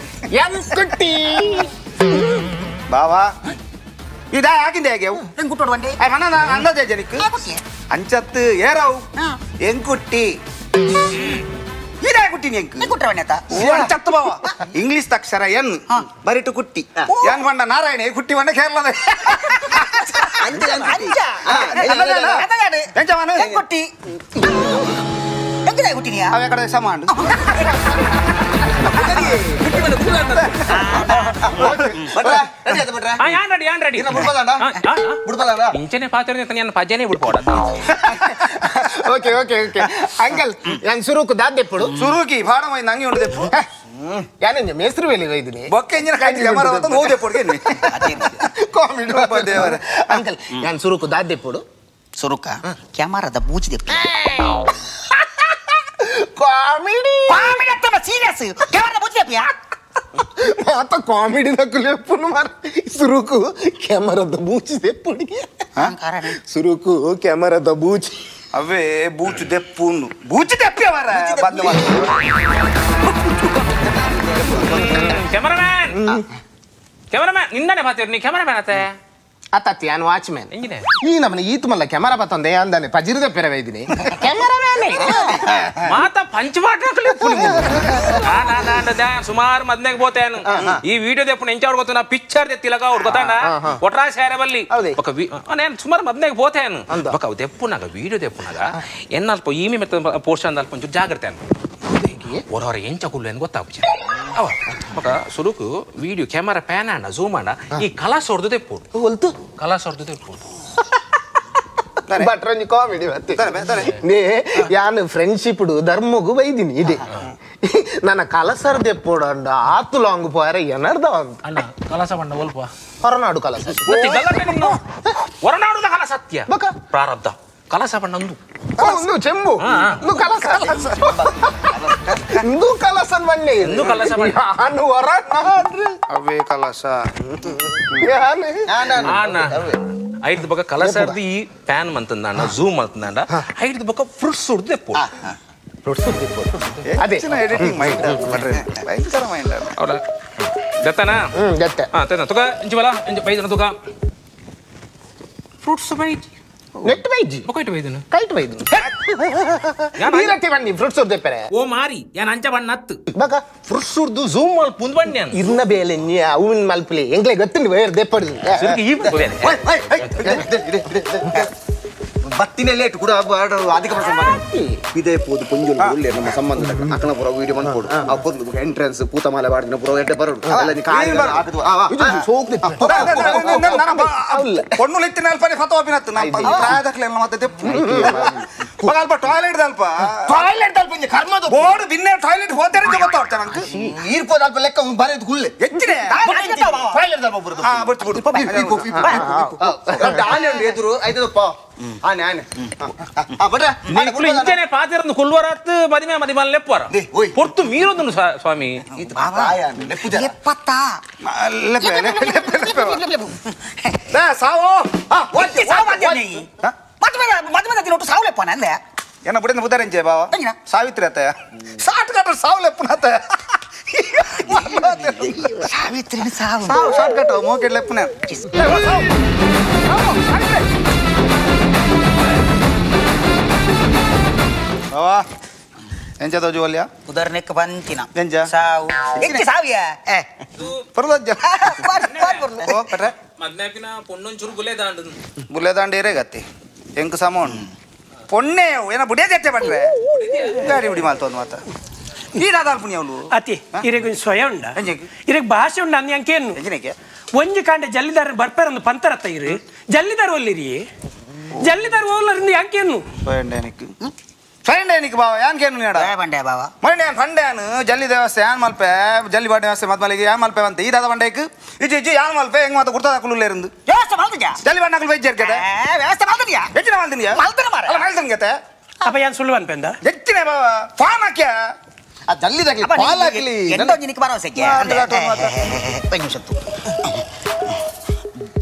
ಎಂಕುಟ್ಟಿ ಬಾವಾ ಇದ ಯಾಕಿಂದ ಹೇಗೆ ಕುಟ್ಟೋಡು ಬಂಡಿ ಅಂದಾಜ ಜನಿಕ್ ಅಂಚತ್ತು ಏರವು ಎಂಕುಟ್ಟಿ ಇದೇ ಕುಟ್ಟಿನಿ ಎಂಕು ಕುಟ್ಟ ಬಣ್ಣತ ಅಂಚತ್ತು ಬಾವ ಇಂಗ್ಲಿಷ್ ಅಕ್ಷರ ಎನ್ ಬರಿಟು ಕುಟ್ಟಿ ಏನ್ ಬಂಡ ನಾರಾಯಣ ಕುಟ್ಟಿ ಬಂಡ ಕೇರಳದ ಕುಟ್ಟಿ ಎಂಕದ ಕುಟ್ಟಿನಿಯಾ ಅವ ಕಡೆ ಸಮಾಂಡ್ ಇಂಚನೆ ಪಾತ್ರ ಪಜನೆ ಬಿಡ್ಬೋಡ ಓಕೆ ಓಕೆ ಓಕೆ ಅಂಕಲ್ ನಾನು ಸುರುಕು ದಾದ್ದೆಪ್ಪುಡು ಸುರುಕಿ ಭಾಡಮೈಂದ ಅಂಗಿ ಉಂಟು ಯಾನ ಮೇಸ್ತ್ರಿ ವೇಲಿ ಒಯ್ದಿನಿ ಬೊಕ್ಕೆ ಇಂಜಿನ ಕಾಯ್ತಿ ಹೋದೆ ಪೊಡ್ಗೆ ಕಾಮಿಡಿ ದೇವರ ಅಂಕಲ್ ನಾನು ಸುರುಕು ದಾದ್ದೆಪ್ಪುಡು ಸುರುಕ ಕ್ಯಾಮರಾದ ಬೂಚಿದೆ ಕಾಮಿಡಿ ಕಾಮಿಡಿ ಅತ್ತಮ್ಮ ಸೀರಿಯಸ್ ಕ್ಯಾಮರಾದ ಬೂಚಿದೆ ಮಾತ ಕಾಮಿಡಿ ನಕಲು ಎಪ್ಪುನು ಮಾರ ಸುರುಕು ಕ್ಯಾಮರಾದ ಬೂಚಿ ದೆಪ್ಪುಡಿಗೆ ಸುರುಕು ಕ್ಯಾಮರಾದ ಬೂಚಿ ಅವೇ ಬೂಚು ದೆಪ್ಪುಂಡು ಬೂಚಿ ದೆಪ್ಪಿ ಅವರ ಬಂದ ಕ್ಯಾಮರಾಮ್ಯಾನ್ ಕ್ಯಾಮರಾಮ್ಯಾನ್ ನಿಂದನೆ ಮಾತಾಡಿ ನೀ ಕ್ಯಾಮರಾಮ್ಯಾನ್ ಅತ್ತೆ ಅತ್ತತ್ತಿ ನಾನು ವಾಚ್ಮ್ಯಾನ್ ಹೆಂಗಿದೆ ಈ ನಮ್ಮನೆ ಈತು ಮಲ್ಲ ಕ್ಯಾಮರಾ ಬತ್ತೊಂದೆ ಅಂದಾನೆ ಪಜಿರದ ಪೆರವೆ ಇದ್ದೀನಿ ಕ್ಯಾಮರಾಮ್ಯಾನ್ ಮಾತ ಪಂಚವಾಟ ಸುಮಾರು ಮದ್ನೆಗೆ పోతాను ఈ వీడియో తెప్పుడు ఎంచాడు పోతున్నా పిక్చర్ తెత్తిలగా ఉడకతాడా ఒట్రా సేరవల్లి ఒక నేను సుమారు మద్ನೆಗೆ పోతాను ఒక తెప్పునాగా వీడియో తెప్పునాగా ఎన్నల్ప ఈమె మెత్త పోర్షన్ దాల్ప కొంచెం జాగ్రత్త ಹೊರವರ ಎಂಚಕುಲ್ಲು ಏನು ಗೊತ್ತಾಗ್ಬಿಚ್ಚ ಅವ ఒక ಸುರುಕು ವಿಡಿಯೋ ಕ್ಯಾಮರಾ ಪ್ಯಾನ್ ಅಣ್ಣ ಝೂಮ್ ಅಣ್ಣ ಈ ಕಲಾಸ್ ಹೊಡೆದು ತೆಪ್ಪೋಡು ಹೊಲ್ತು ಕಲಾಸ್ ಹೊಡೆದು ತೆಪ್ಪೋಡು ಬಟ್ರಂಜಿ ಕಾಮಿಡಿ ಮತ್ತೆ ನೇ ಯಾನು ಫ್ರೆಂಡ್ಶಿಪ್ಡು ಧರ್ಮಗು ಬೈದಿನಿ ಇದೆ ನನ್ನ ಕಲಸರ್ ದೆಪ್ಪೋಡಂಡ ಆತು ಲಾಂಗ್ ಪೋಯರ ಏನರ್ದ ಅಂತ ಅಣ್ಣ ಕಲಾಸ ಬಣ್ಣ ಒಲ್ಪ ಹೊರನಾಡು ಕಲಸ ಹೊರನಾಡುದ ಕಲ ಸತ್ಯ ಬಕ ಪ್ರಾರಬ್ಧ ಕಲಸ ಬಣ್ಣ ಒಂದು ಚೆಂಬು ಕಲಸ ಇಂದು ಕಲಸನ್ ಬನ್ನಿ ಇಂದು ಕಲಸ ಬಣ್ಣ ನಾನು ಹೊರನಾಡ್ರಿ ಅವೇ ಕಲಸ ಐದು ಬಕ ಕಲಸರ್ದು ಈ ಪ್ಯಾನ್ ಮಂತಂದ ಝೂಮ್ ಅಂತಂದ ಐದು ಬಕ ಫ್ರೂಟ್ಸ್ ಹೊಡೆದು ತೆಪ್ಪು ಅದೇ ಎಡಿಟಿಂಗ್ ಮೈಂಡ್ ಭಯಂಕರ ಮೈಂಡ್ ಅವರ ಜತ್ತನಾ ಜತ್ತೆ ತನ ತುಗ ಇಂಚು ಬಲ ಇಂಚು ಬೈದನ ತುಗ ಫ್ರೂಟ್ಸ್ ಬೈಜಿ ನೆಟ್ ಬೈಜಿ ಬೊಕೈಟ್ ಬೈದನು ಕೈಟ್ ಬೈದು ನೀರಟ್ಟಿ ಬನ್ನಿ ಫ್ರೂಟ್ಸ್ ಹೊರ್ದೆಪ್ಪರೆ ಓ ಮಾರಿ ಯಾನ್ ಅಂಚ ಬಣ್ಣ ಹತ್ತು ಬಕ ಫ್ರೂಟ್ಸ್ ಹೊಡೆದು ಝೂಮ್ ಮಾಡಿ ಪುಂದ್ ಬಣ್ಣೆ ಇರ್ನ ಬೇಲೆ ಹೂವಿನ ಮಲ್ಪಲಿ ಎಂಗ್ಲೆ ಗೊತ್ತಿಲ್ಲ ವೇರ್ ದೆಪ್ಪಡಿದು ಈ ಬತ್ತಿನ ಲೇಟ್ ಕೂಡ ಅಧಿಕ ಇದೇ ಪೋದು ಪುಂಜುಲು ಒಳ್ಳೆ ನಮ್ಮ ಸಂಬಂಧ ಅಕ್ಕನ ಪುರ ವಿಡಿಯೋ ಮಾಡ್ಕೊಡು ಆ ಪೊಂದು ಎಂಟ್ರೆನ್ಸ್ ಪೂತಮಾಲೆ ಬಾಡಿನ ಪುರ ಎಡ್ಡೆ ಬರೋಡು ಪೊಣ್ಣು ಲಿತ್ತಿನ ಅಲ್ಪನೇ ಫತೋಪಿನತ್ತು ಪ್ರಾಯದಕ್ಲೆಲ್ಲ ಮತ್ತೆ ತೆಪ್ಪು ಅಲ್ಪ ಟಾಯ್ಲೆಟ್ ಅಲ್ಪ ಟಾಯ್ಲೆಟ್ ಅಲ್ಪ ಕರ್ಮದು ಬೋರ್ಡ್ ಬಿನ್ನೆ ಟಾಯ್ಲೆಟ್ ಹೋದರೆ ಗೊತ್ತಾಗ್ತಾ ನಂಗೆ ಈರ್ಪೋದ ಅಲ್ಪ ಲೆಕ್ಕ ಬರೆದು ಗುಳ್ಳೆ ಹೆಚ್ಚಿನ ಟಾಯ್ಲೆಟ್ ಅಲ್ಪ ಬರುದು ಎದುರು ಐದಪ್ಪ ಇಂಚನೆ ಪಾತಿರಂದು ಕುಲ್ವರತ್ತು ಮದಿಮೆ ಮದಿಮಲ್ ಲೆಪ್ಪರ ಪೊರ್ತು ಮೀರೊಂದು ಸ್ವಾಮಿ ಸಾವು ಸಾವುಲೆಪ್ಪನ ಅಂದೆ ಏನ ಬಿಡಿನ ಬುದ್ಧಾರಂಜೆ ಬಾವ ಸಾವಿತ್ರಿ ಅತ್ತ ಸಾಟ್ ಕಟ್ಟ ಸಾವುಲೆಪ್ಪನ ಅತ್ತ ಸಾವಿತ್ರಿ ಸಾವು ಸಾವು ಶಾರ್ಟ್ ಕಟ್ ಮೋಕೆಟ್ ಲೆಪ್ಪನ ಬಾವಾ ಎಂಚ ತೋಜು ಒಲ್ಯ ಉದಾಹರಣೆಕ್ಕೆ ಬಂತಿನ ಎಂಚ ಸಾವು ಎಂಚ ಸಾವಿಯ ಪರ್ಲಜ್ಜ ಮದ್ನಾಪಿನ ಪೊಣ್ಣೊಂಚೂರು ಗುಲೇದಾಂಡು ಬುಲೆದಾಂಡೇರೆ ಗತ್ತಿ ಎಂಕ್ ಸಮೋಣ್ ಪೊಣ್ಣೆ ಏನ ಬುಡಿಯ ಜಟ್ಟೆ ಬಟ್ರೆ ಗಾಡಿ ಬಿಡಿ ಮಾಲ್ತೊಂದು ಮಾತ ಈ ದಾದಾಲ್ ಪುಣ್ಯ ಅವಳು ಅತಿ ಇರಗೆ ಸ್ವಯ ಉಂಡ ಎಂಜಕ್ಕೆ ಇರಗೆ ಭಾಷೆ ಉಂಡ ಅಂದ್ ಅಂಕೇನು ಎಂಜನೆಗೆ ಒಂಜಿ ಕಾಂಡೆ ಜಲ್ಲಿದಾರ ಬರ್ಪೇರೊಂದು ಪಂತರತ್ತ ಇರು ಜಲ್ಲಿದಾರ ಒಲ್ಲಿರಿ ಜಲ್ಲಿದಾರ ಓಲರಿಂದ ಅಂಕೇನು ಫೈಂಡೇನಿಕ್ ಬಾವ ಯಾನ್ ಕೇನು ನೀಡ ಬಂಡೆ ಬಾವ ಮಂಡ್ಯ ಫಂಡ್ಯಾನು ಜಲ್ಲಿ ದೇವಸ್ಥೆ ಯಾನ್ ಮಲ್ಪೆ ಜಲ್ಲಿ ಬಾಡಿ ವ್ಯವಸ್ಥೆ ಮತ್ ಮಲ್ಲಿಗೆ ಯಾನ್ ಮಲ್ಪೆ ಅಂತ ಈ ದಾದ ಬಂಡೇಕ್ ಇಜ್ಜಿ ಇಜ್ಜಿ ಯಾನ್ ಮಲ್ಪೆ ಹೆಂಗ್ ಮಾತ ಗುರ್ತಾ ಹಾಕಲು ಇருந்து ವ್ಯವಸ್ಥೆ ಮಾಡ್ತಿದ್ಯಾ ಜಲ್ಲಿ ಬಾಡಿ ವೈದ್ಯ ಇರ್ಕತೆ ವ್ಯವಸ್ಥೆ ಮಾಡ್ತಿದ್ಯಾ ಹೆಚ್ಚಿನ ಮಾಡ್ತೀನಿ ಮಾಡ್ತಾನೆ ಮಾರ ಅಲ್ಲ ಮಾಡ್ತೀನಿ ಗತೆ ಅಪ್ಪ ಯಾನ್ ಸುಳ್ಳು ಅನ್ಪೆಂದ ಹೆಚ್ಚಿನ ಬಾವ ಫಾನ್ ಹಾಕ್ಯ ಆ ಜಲ್ಲಿದಾಗ್ಲಿ ಪಾಲ್ ಹಾಕ್ಲಿ ಎಂದೋ ನಿನಗೆ ಭರವಸೆಗೆ ಪೆಂಗಿಸತ್ತು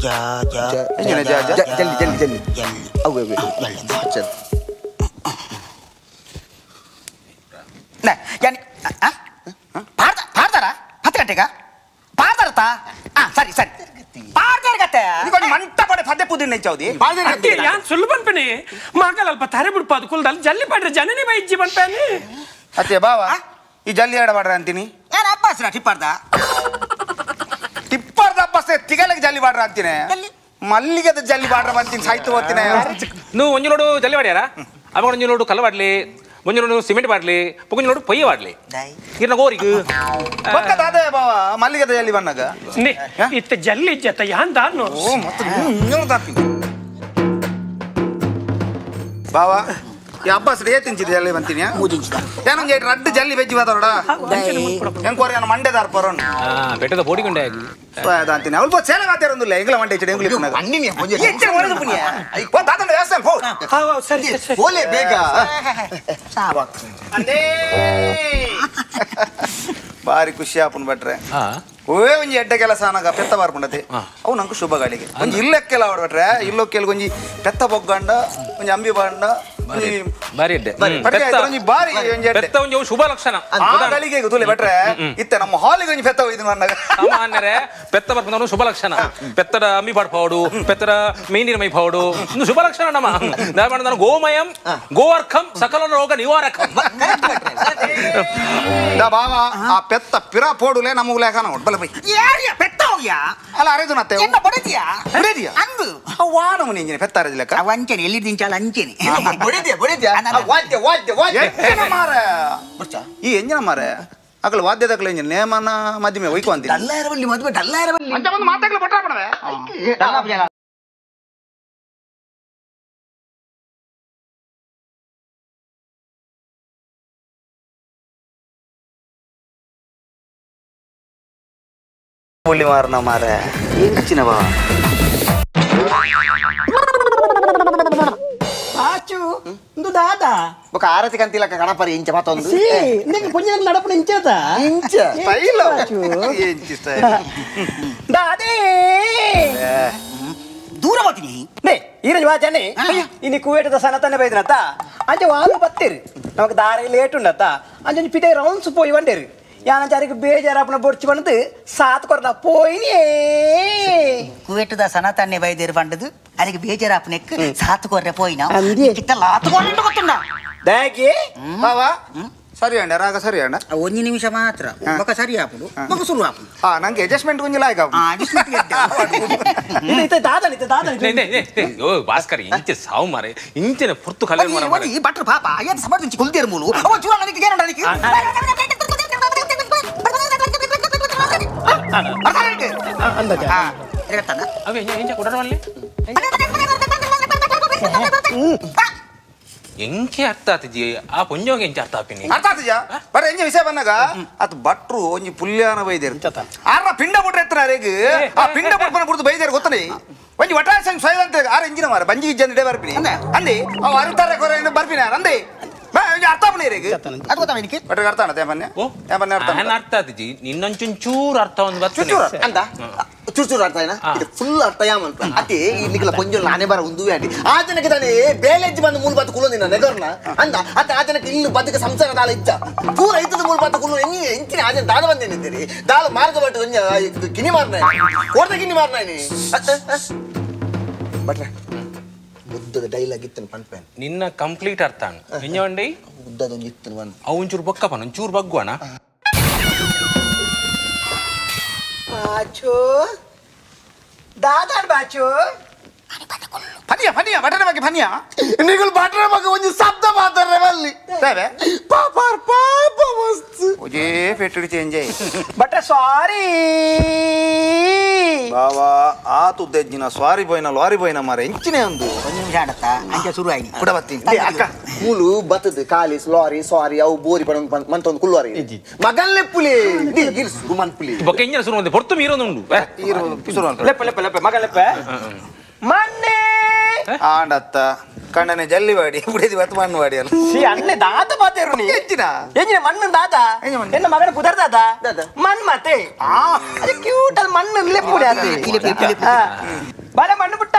ಜಾ ಜಾ ಜಲ್ಲಿ ಜಲ್ಲಿ ಜಲ್ಲಿ ಜಲ್ಲಿ ಅವು ಜಲ್ಲಿ పాడతారా హత్త గట్టిగా పాడతారతా సరే సరే పాడతారు కట్టే ಮಂಟ ಪಡೆ ಪದ್ಯ ಪುದಿನ ಇಚ್ಚಾವ್ದಿ ಯಾನ್ ಸುಳ್ಳು ಬನ್ಪೇನೆ ಮಗಲ್ ಅಲ್ಪ ತಾರೆ ಬಿಡ್ಪಾದು ಕುಲ್ದಲ್ಲಿ ಜಲ್ಲಿ ಪಾಡ್ರೆ ಜನನೇ ಬೈ ಇಜ್ಜಿ ಬನ್ಪೇನೆ ಅತ್ತೆ ಬಾವ ಈ ಜಲ್ಲಿ ಆಡಬಾಡ್ರ ಅಂತೀನಿ ನಾನು ಅಬ್ಬಾಸ್ರ ಟಿಪ್ಪಾರ್ದ ಅಪ್ಪಸ್ತೆ ತಿಗಲಿಗೆ ಜಲ್ಲಿ ಬಾಡ್ರ ಅಂತೀನಿ ಮಲ್ಲಿಗೆದ ಜಲ್ಲಿ ಬಾಡ್ರ ಅಂತೀನಿ ಸಾಯ್ತು ಹೋಗ್ತೀನಿ నువ్వు ಒಂಜುನೋಡು ಜಲ್ಲಿ ಬಾಡ್ಯಾರ ಅವ ಒಂಜುನೋಡು ಕಲ್ಲು ಬಾಡ್ಲಿ ಒಂಜುನೋಡು ಸಿಮೆಂಟ್ ಬಾಡ್ಲಿ ಒಂಜುನೋಡು ಪೊಯ್ಯ ಬಾಡ್ಲಿ ಇರ್ನ ಗೋರಿಗು ಅದೇ ಬಾವ ಮಲ್ಲಿಗೆದ ಜಲ್ಲಿ ಬನ್ನಾಗ ಇತ್ತ ಜಲ್ಲಿ ಇಜ್ಜತ್ತ ಯಾನ್ ದಾನು ಬಾವ ಈ ಅಬ್ಬಾಸ್ ರೇ ತಿಂಚಿದ ಜಲ್ಲಿ ಬಂತೀನಿ ಏನೊಂದು ರಡ್ಡು ಜಲ್ಲಿ ಬೆಜ್ಜಿ ಬಾದೋಡ ಹೆಂಗ್ ಕೋರಿ ನಾನು ಮಂಡ್ಯದಾರ ಪರೋಣ ಬೆಟ್ಟದ ಬೋಡಿಕೊಂಡೆ ಅಂತೀನಿ ಅವಳು ಸೇಲೆ ಮಾತಾರೊಂದಿಲ್ಲ ಎಂಗ್ಲ ಮಂಡೆ ಇಚ್ಚಿಡ ಎಂಗ್ಲಿ ಸರಿ ಓಲೆ ಬೇಗ ಬಾರಿ ಖುಷಿ ಆಪನ್ ಬಟ್ರೆ ಓವೇ ಒಂಜಿ ಎಡ್ಡೆ ಕೆಲಸ ನನಗ ಪೆತ್ತ ಬಾರ್ಪುಂಡತೆ ಅವು ನಂಗೆ ಶುಭ ಗಾಳಿಗೆ ಒಂಜಿ ಇಲ್ಲಕ್ಕೆಲ್ಲ ಆಡ್ಬಿಟ್ರೆ ಇಲ್ಲೊಕ್ಕೆಲ್ಲ ಒಂಜಿ ಪೆತ್ತ ಬೊಗ್ಗಂಡ ಒಂಜಿ ಅಂಬಿ ಬಾಂಡ ಬಾರಿ ಎಡ್ಡೆ ಬಾರಿ ಪೆತ್ತ ಒಂಜಿ ಶುಭ ಲಕ್ಷಣ ಗಳಿಗೆ ತುಲೆ ಬಟ್ರೆ ಇತ್ತೆ ನಮ್ಮ ಹಾಲಿಗೆ ಒಂಜಿ ಪೆತ್ತ ಒಯ್ದು ನನಗ ಸಾಮಾನ್ಯರೇ ಪೆತ್ತ ಬರ್ಪುಂಡ ಶುಭ ಲಕ್ಷಣ ಪೆತ್ತಡ ಅಂಬಿ ಪಾಡ್ಪಾವಡು ಪೆತ್ತಡ ಮೇಂದಿನ ಮೈ ಪಾವಡು ಒಂದು ಶುಭ ಲಕ್ಷಣ ನಮ್ಮ ನಾನು ಗೋಮಯಂ ಗೋವರ್ಕಂ ಸಕಲ ರೋಗ ನಿವಾರಕಂ ಬಾವ ಆ ಪೆತ್ತ ಪಿರ ಪೋಡುಲೆ ನಮಗ್ ಲೇಖನ ಒಡ್ಬಲ ಬೈ ಪೆತ್ತ ಹೋಗ್ಯಾ ಅಲ್ಲ ಅರೆದು ನತ್ತೆ ಎನ್ನ ಬಡದಿಯಾ ಬುಡದಿಯಾ ಅಂದು ವಾನ ಮುನಿ ಇಂಜಿನ ಪೆತ್ತ ಅರೆದು ಲೆಕ್ಕ ಅಂಚೆನೆ ಎಲ್ಲಿ ದಿಂಚಾಲ ಅಂಚೆನೆ ಬಡಿದ್ಯಾ ವಾದ್ಯ ವಾದ್ಯ ವಾದ್ಯ ಎಂಜಿನ ಮಾರೆ ಈ ಎಂಜಿನ ಮಾರೆ ಅಕಲ್ ವಾದ್ಯದಕಲ ಎಂಜಿನ ನೇಮನ ಮಧ್ಯಮೆ ಒಯ್ಕೊ ಅಂತೀನಿ ಡಲ್ಲಾರವಲ್ಲಿ ಮದುವೆ ಡಲ್ಲಾರವಲ್ಲಿ ಅಂತ ಒಂದು ಮಾತಾಗ್ಲ ಬಟ್ಟ ಪಡವೆ ಹುಳ್ಳಿ ಮಾರನ ಮಾರೆ ಹೆಚ್ಚಿನ ಬಾವ ಆಚು ಒಂದು ದಾದ ఒక ఆరతి కంతిలక గణపరి ఇంచ మతొందు నీకు పుణ్యం నడపని ఇంచేత ఇంచ స్టైల్ ఏంచి స్టైల్ దాదే ದೂರ ಹೋಗ್ತೀನಿ ನೇ ಈರೋಜು ವಾಚನೆ ಇನ್ನು ಕುವೇಟದ ಸನತನ ಬೈದ್ರತ್ತ ಅಂಚೆ ವಾಲು ಬತ್ತೀರಿ ನಮಗೆ ದಾರಿ ಲೇಟ್ ಉಂಡತ್ತ ಅಂಚೆ ಪಿಟೆ ರೌಂಡ್ಸ್ పోయి వండేరు ಯಾನಂಚಾರಿಗೆ ಬೇಜಾರಪ್ಪನ ಬೊಡ್ಚಿ ಬಂದು ಸಾತ್ ಕೊರ್ದ పోయిನೇ ಕುವೇಟದ ಸನಾತನ್ನೇ ಬೈದೇರು ಬಂಡದು ಅದಕ್ಕೆ ಬೇಜಾರಾಪನೆಕ್ ಸಾತ್ ಕೊರ್ರೆ పోయినా ಅಂದಿ ಕಿತ್ತ ಲಾತ್ ಕೊರ್ರೆ ಗೊತ್ತುಂಡ దాకి ಬಾವ ಸರಿ ಅಂಡ ರಾಗ ಸರಿ ಅಂಡ ಒಂದು ನಿಮಿಷ ಮಾತ್ರ ಮಗ ಸರಿ ಆಪುಡು ಮಗ ಶುರು ಆಪುಡು ನಂಗೆ ಅಡ್ಜಸ್ಟ್ಮೆಂಟ್ ಗುಂಜಿ ಲಾಯ್ಕ ಇದು ದಾದನ್ ಓ ಭಾಸ್ಕರ್ ಇಂಚೆ ಸಾವು ಮಾರೆ ಇಂಚೆನೆ ಪುರ್ತು ಕಲೆ ಮಾರೆ ಈ ಬಟ್ರ ಪಾಪ ಏನು ಸಮರ್ದಿಂಚಿ ಕುಲ್ದೇರು ಮೂಲು ಅವ ಚೂರ ನನಗೆ ಏನು ನನಗೆ ಅವೇ ಎಂಚೆ ಕೊಡರವಲ್ಲಿ ಎಂಕೆ ಅರ್ಥ ಆತಿಜಿ ಆ ಪುಂಜೋಗೆ ಎಂಚೆ ಅರ್ಥ ಆಪಿನಿ ಅರ್ಥ ಆತಿಜ ಬರ ಎಂಜ ವಿಷಯ ಬಂದಾಗ ಅತ್ ಭಟ್ರು ಒಂಜಿ ಪುಲ್ಯಾನ ಬೈದೇರು ಆರ ಪಿಂಡ ಬಿಟ್ರೆ ಎತ್ತರ ಅರೆಗ್ ಆ ಪಿಂಡ ಬಿಟ್ಪನ ಕುರಿತು ಬೈದೇರು ಗೊತ್ತನೆ ಒಂಜಿ ವಟಾರ ಸಂಘ ಸ್ವಯಂತ ಆರ ಎಂಜಿನ ಮಾರ ಬಂಜಿ ಇಜ್ಜನ್ ಇಡೇ ಬರ್ಪಿನಿ ಅಂದಿ ಅವ್ ಅರುತ್ತಾರೆ ಕೊರೆ ಬರ್ಪಿನ ಅಂದಿ ಅರ್ಥ ಆಪಣಿ ರೇಗ್ ಅದು ಗೊತ್ತಾ ನಿನಗೆ ಬಟ್ರೆ ಅರ್ಥ ಆಣತೆ ಬನ್ನೆ ಬನ್ನೆ ಅರ್ಥ ಅರ್ಥ ಆತಿಜಿ ಇನ್ನೊಂಚೂರು ಅರ್ಥ ಒಂದು ಬರ್ತದೆ అంత చూచూరు అర్థమైనా ఫుల్ అర్థయామల్ప అతి ఇన్నికల కొంచెం నానే బర ఉంది అండి ఆజనకి దాని ಬೇಲೆಜ್ಜಿ ಬಂದು ಮೂಲ ಬತ್ತು ಕುಲು ನಿನ್ನ ನೆಗರ್ನ ಅಂದ ಅತ್ತ ಆಜನಕ್ಕೆ ಇನ್ನು ಬದುಕ ಸಂಸಾರ ದಾಳ ಇಚ್ಚ ಪೂರ ಐತದ ಮೂಲ ಬತ್ತು ಕುಲು ಎಂಚಿನ ಆಜನ ದಾಳ ಬಂದೇನಿದ್ದೀರಿ ದಾಳ ಮಾರ್ಗ ಬಟ್ಟು ಒಂಜ ಗಿನಿ ಮಾರ್ನ ಕೋರ್ದ ಗಿನಿ ಮಾರ್ನ ಬಟ್ರೆ ಬುದ್ಧದ ಡೈಲಾಗ್ ಇತ್ತನ ಪನ್ಪೇನ್ ನಿನ್ನ ಕಂಪ್ಲೀಟ್ ಅರ್ಥ ಎಂಜಂಡಿ ಬುದ್ಧದೊಂದು ಇತ್ತನ ಬಂದು ಅವೊಂಚೂರು ಬೊಕ್ಕಪ್ಪ ಒಂಚೂರು ಬಗ್ಗುವಣ ಬಾಚು ದಾದಾಡ್ ಬಾಚು ಫನಿಯ ಫನಿಯ ಬಟನೆ ಬಗ್ಗೆ ಫನಿಯ ನಿಗಲ್ ಬಟ್ರೆ ಮಗ ಒಂದು ಶಬ್ದ ಮಾತಾಡ್ರೆ ಬಲ್ಲಿ ತೇವೆ ಪಾಪಾರ್ ಪಾಪ ಮಸ್ತ್ ಒಜೇ ಪೆಟ್ಟಿಡಿ ಚೇಂಜ್ ಬಟ್ರೆ ಸಾರಿ ಬಾವಾ ಆತು ದೆಜ್ಜಿನ ಸ್ವಾರಿ ಬೋಯ್ನ ಲಾರಿ ಬೋಯ್ನ ಮಾರೆ ಎಂಚಿನೇ ಒಂದು ಒಂದು ನಿಮಿಷ ಆಡತ್ತಾ ಅಂಚೆ ಶುರು ಆಯ್ನಿ ಕೂಡ ಬತ್ತೀನಿ ಅಕ್ಕ ಮೂಲು ಬತ್ತದ ಕಾಲಿಸ್ ಲಾರಿ ಸಾರಿ ಅವು ಬೋರಿ ಪಡ ಮಂತೊಂದು ಕುಲ್ವಾರಿ ಮಗನ್ಲೆ ಪುಲಿ ಗಿರ್ಸು ಮನ್ ಪುಲಿ ಬೊಕ್ಕ ಎಂಜನ ಶುರು ಒಂದು ಪೊರ್ತು ಮೀರೊಂದುಂಡು ಪಿಸುರು ಅಂತ ಲೆಪ್ಪ ಲೆಪ್ಪ ಲೆಪ್ಪ ಮಗ ಲೆಪ್ಪ ಮಣ್ಣೆ ಆಂಡತ್ತ ಕಣ್ಣನೆ ಜಲ್ಲಿ ಬಾಡಿ ಬಿಡಿದಿ ಬತ್ ಮಣ್ಣು ಬಾಡಿ ಅಲ್ಲ ಸಿ ಅಣ್ಣೆ ದಾತ ಮಾತೇರು ನೀ ಹೆಚ್ಚಿನ ಎಂಜಿನ ಮಣ್ಣು ದಾತ ಎಂಜಿನ ಮಣ್ಣು. ಎನ್ನ ಮಗನ ಕುದರ್ ದಾತ ಮಣ್ಣು ಮತ್ತೆ ಅದು ಕ್ಯೂಟ್ ಅದು ಮಣ್ಣು ಲೆಪ್ಪುಡಿ ಅದು ಬಾಳ ಮಣ್ಣು ಪುಟ್ಟ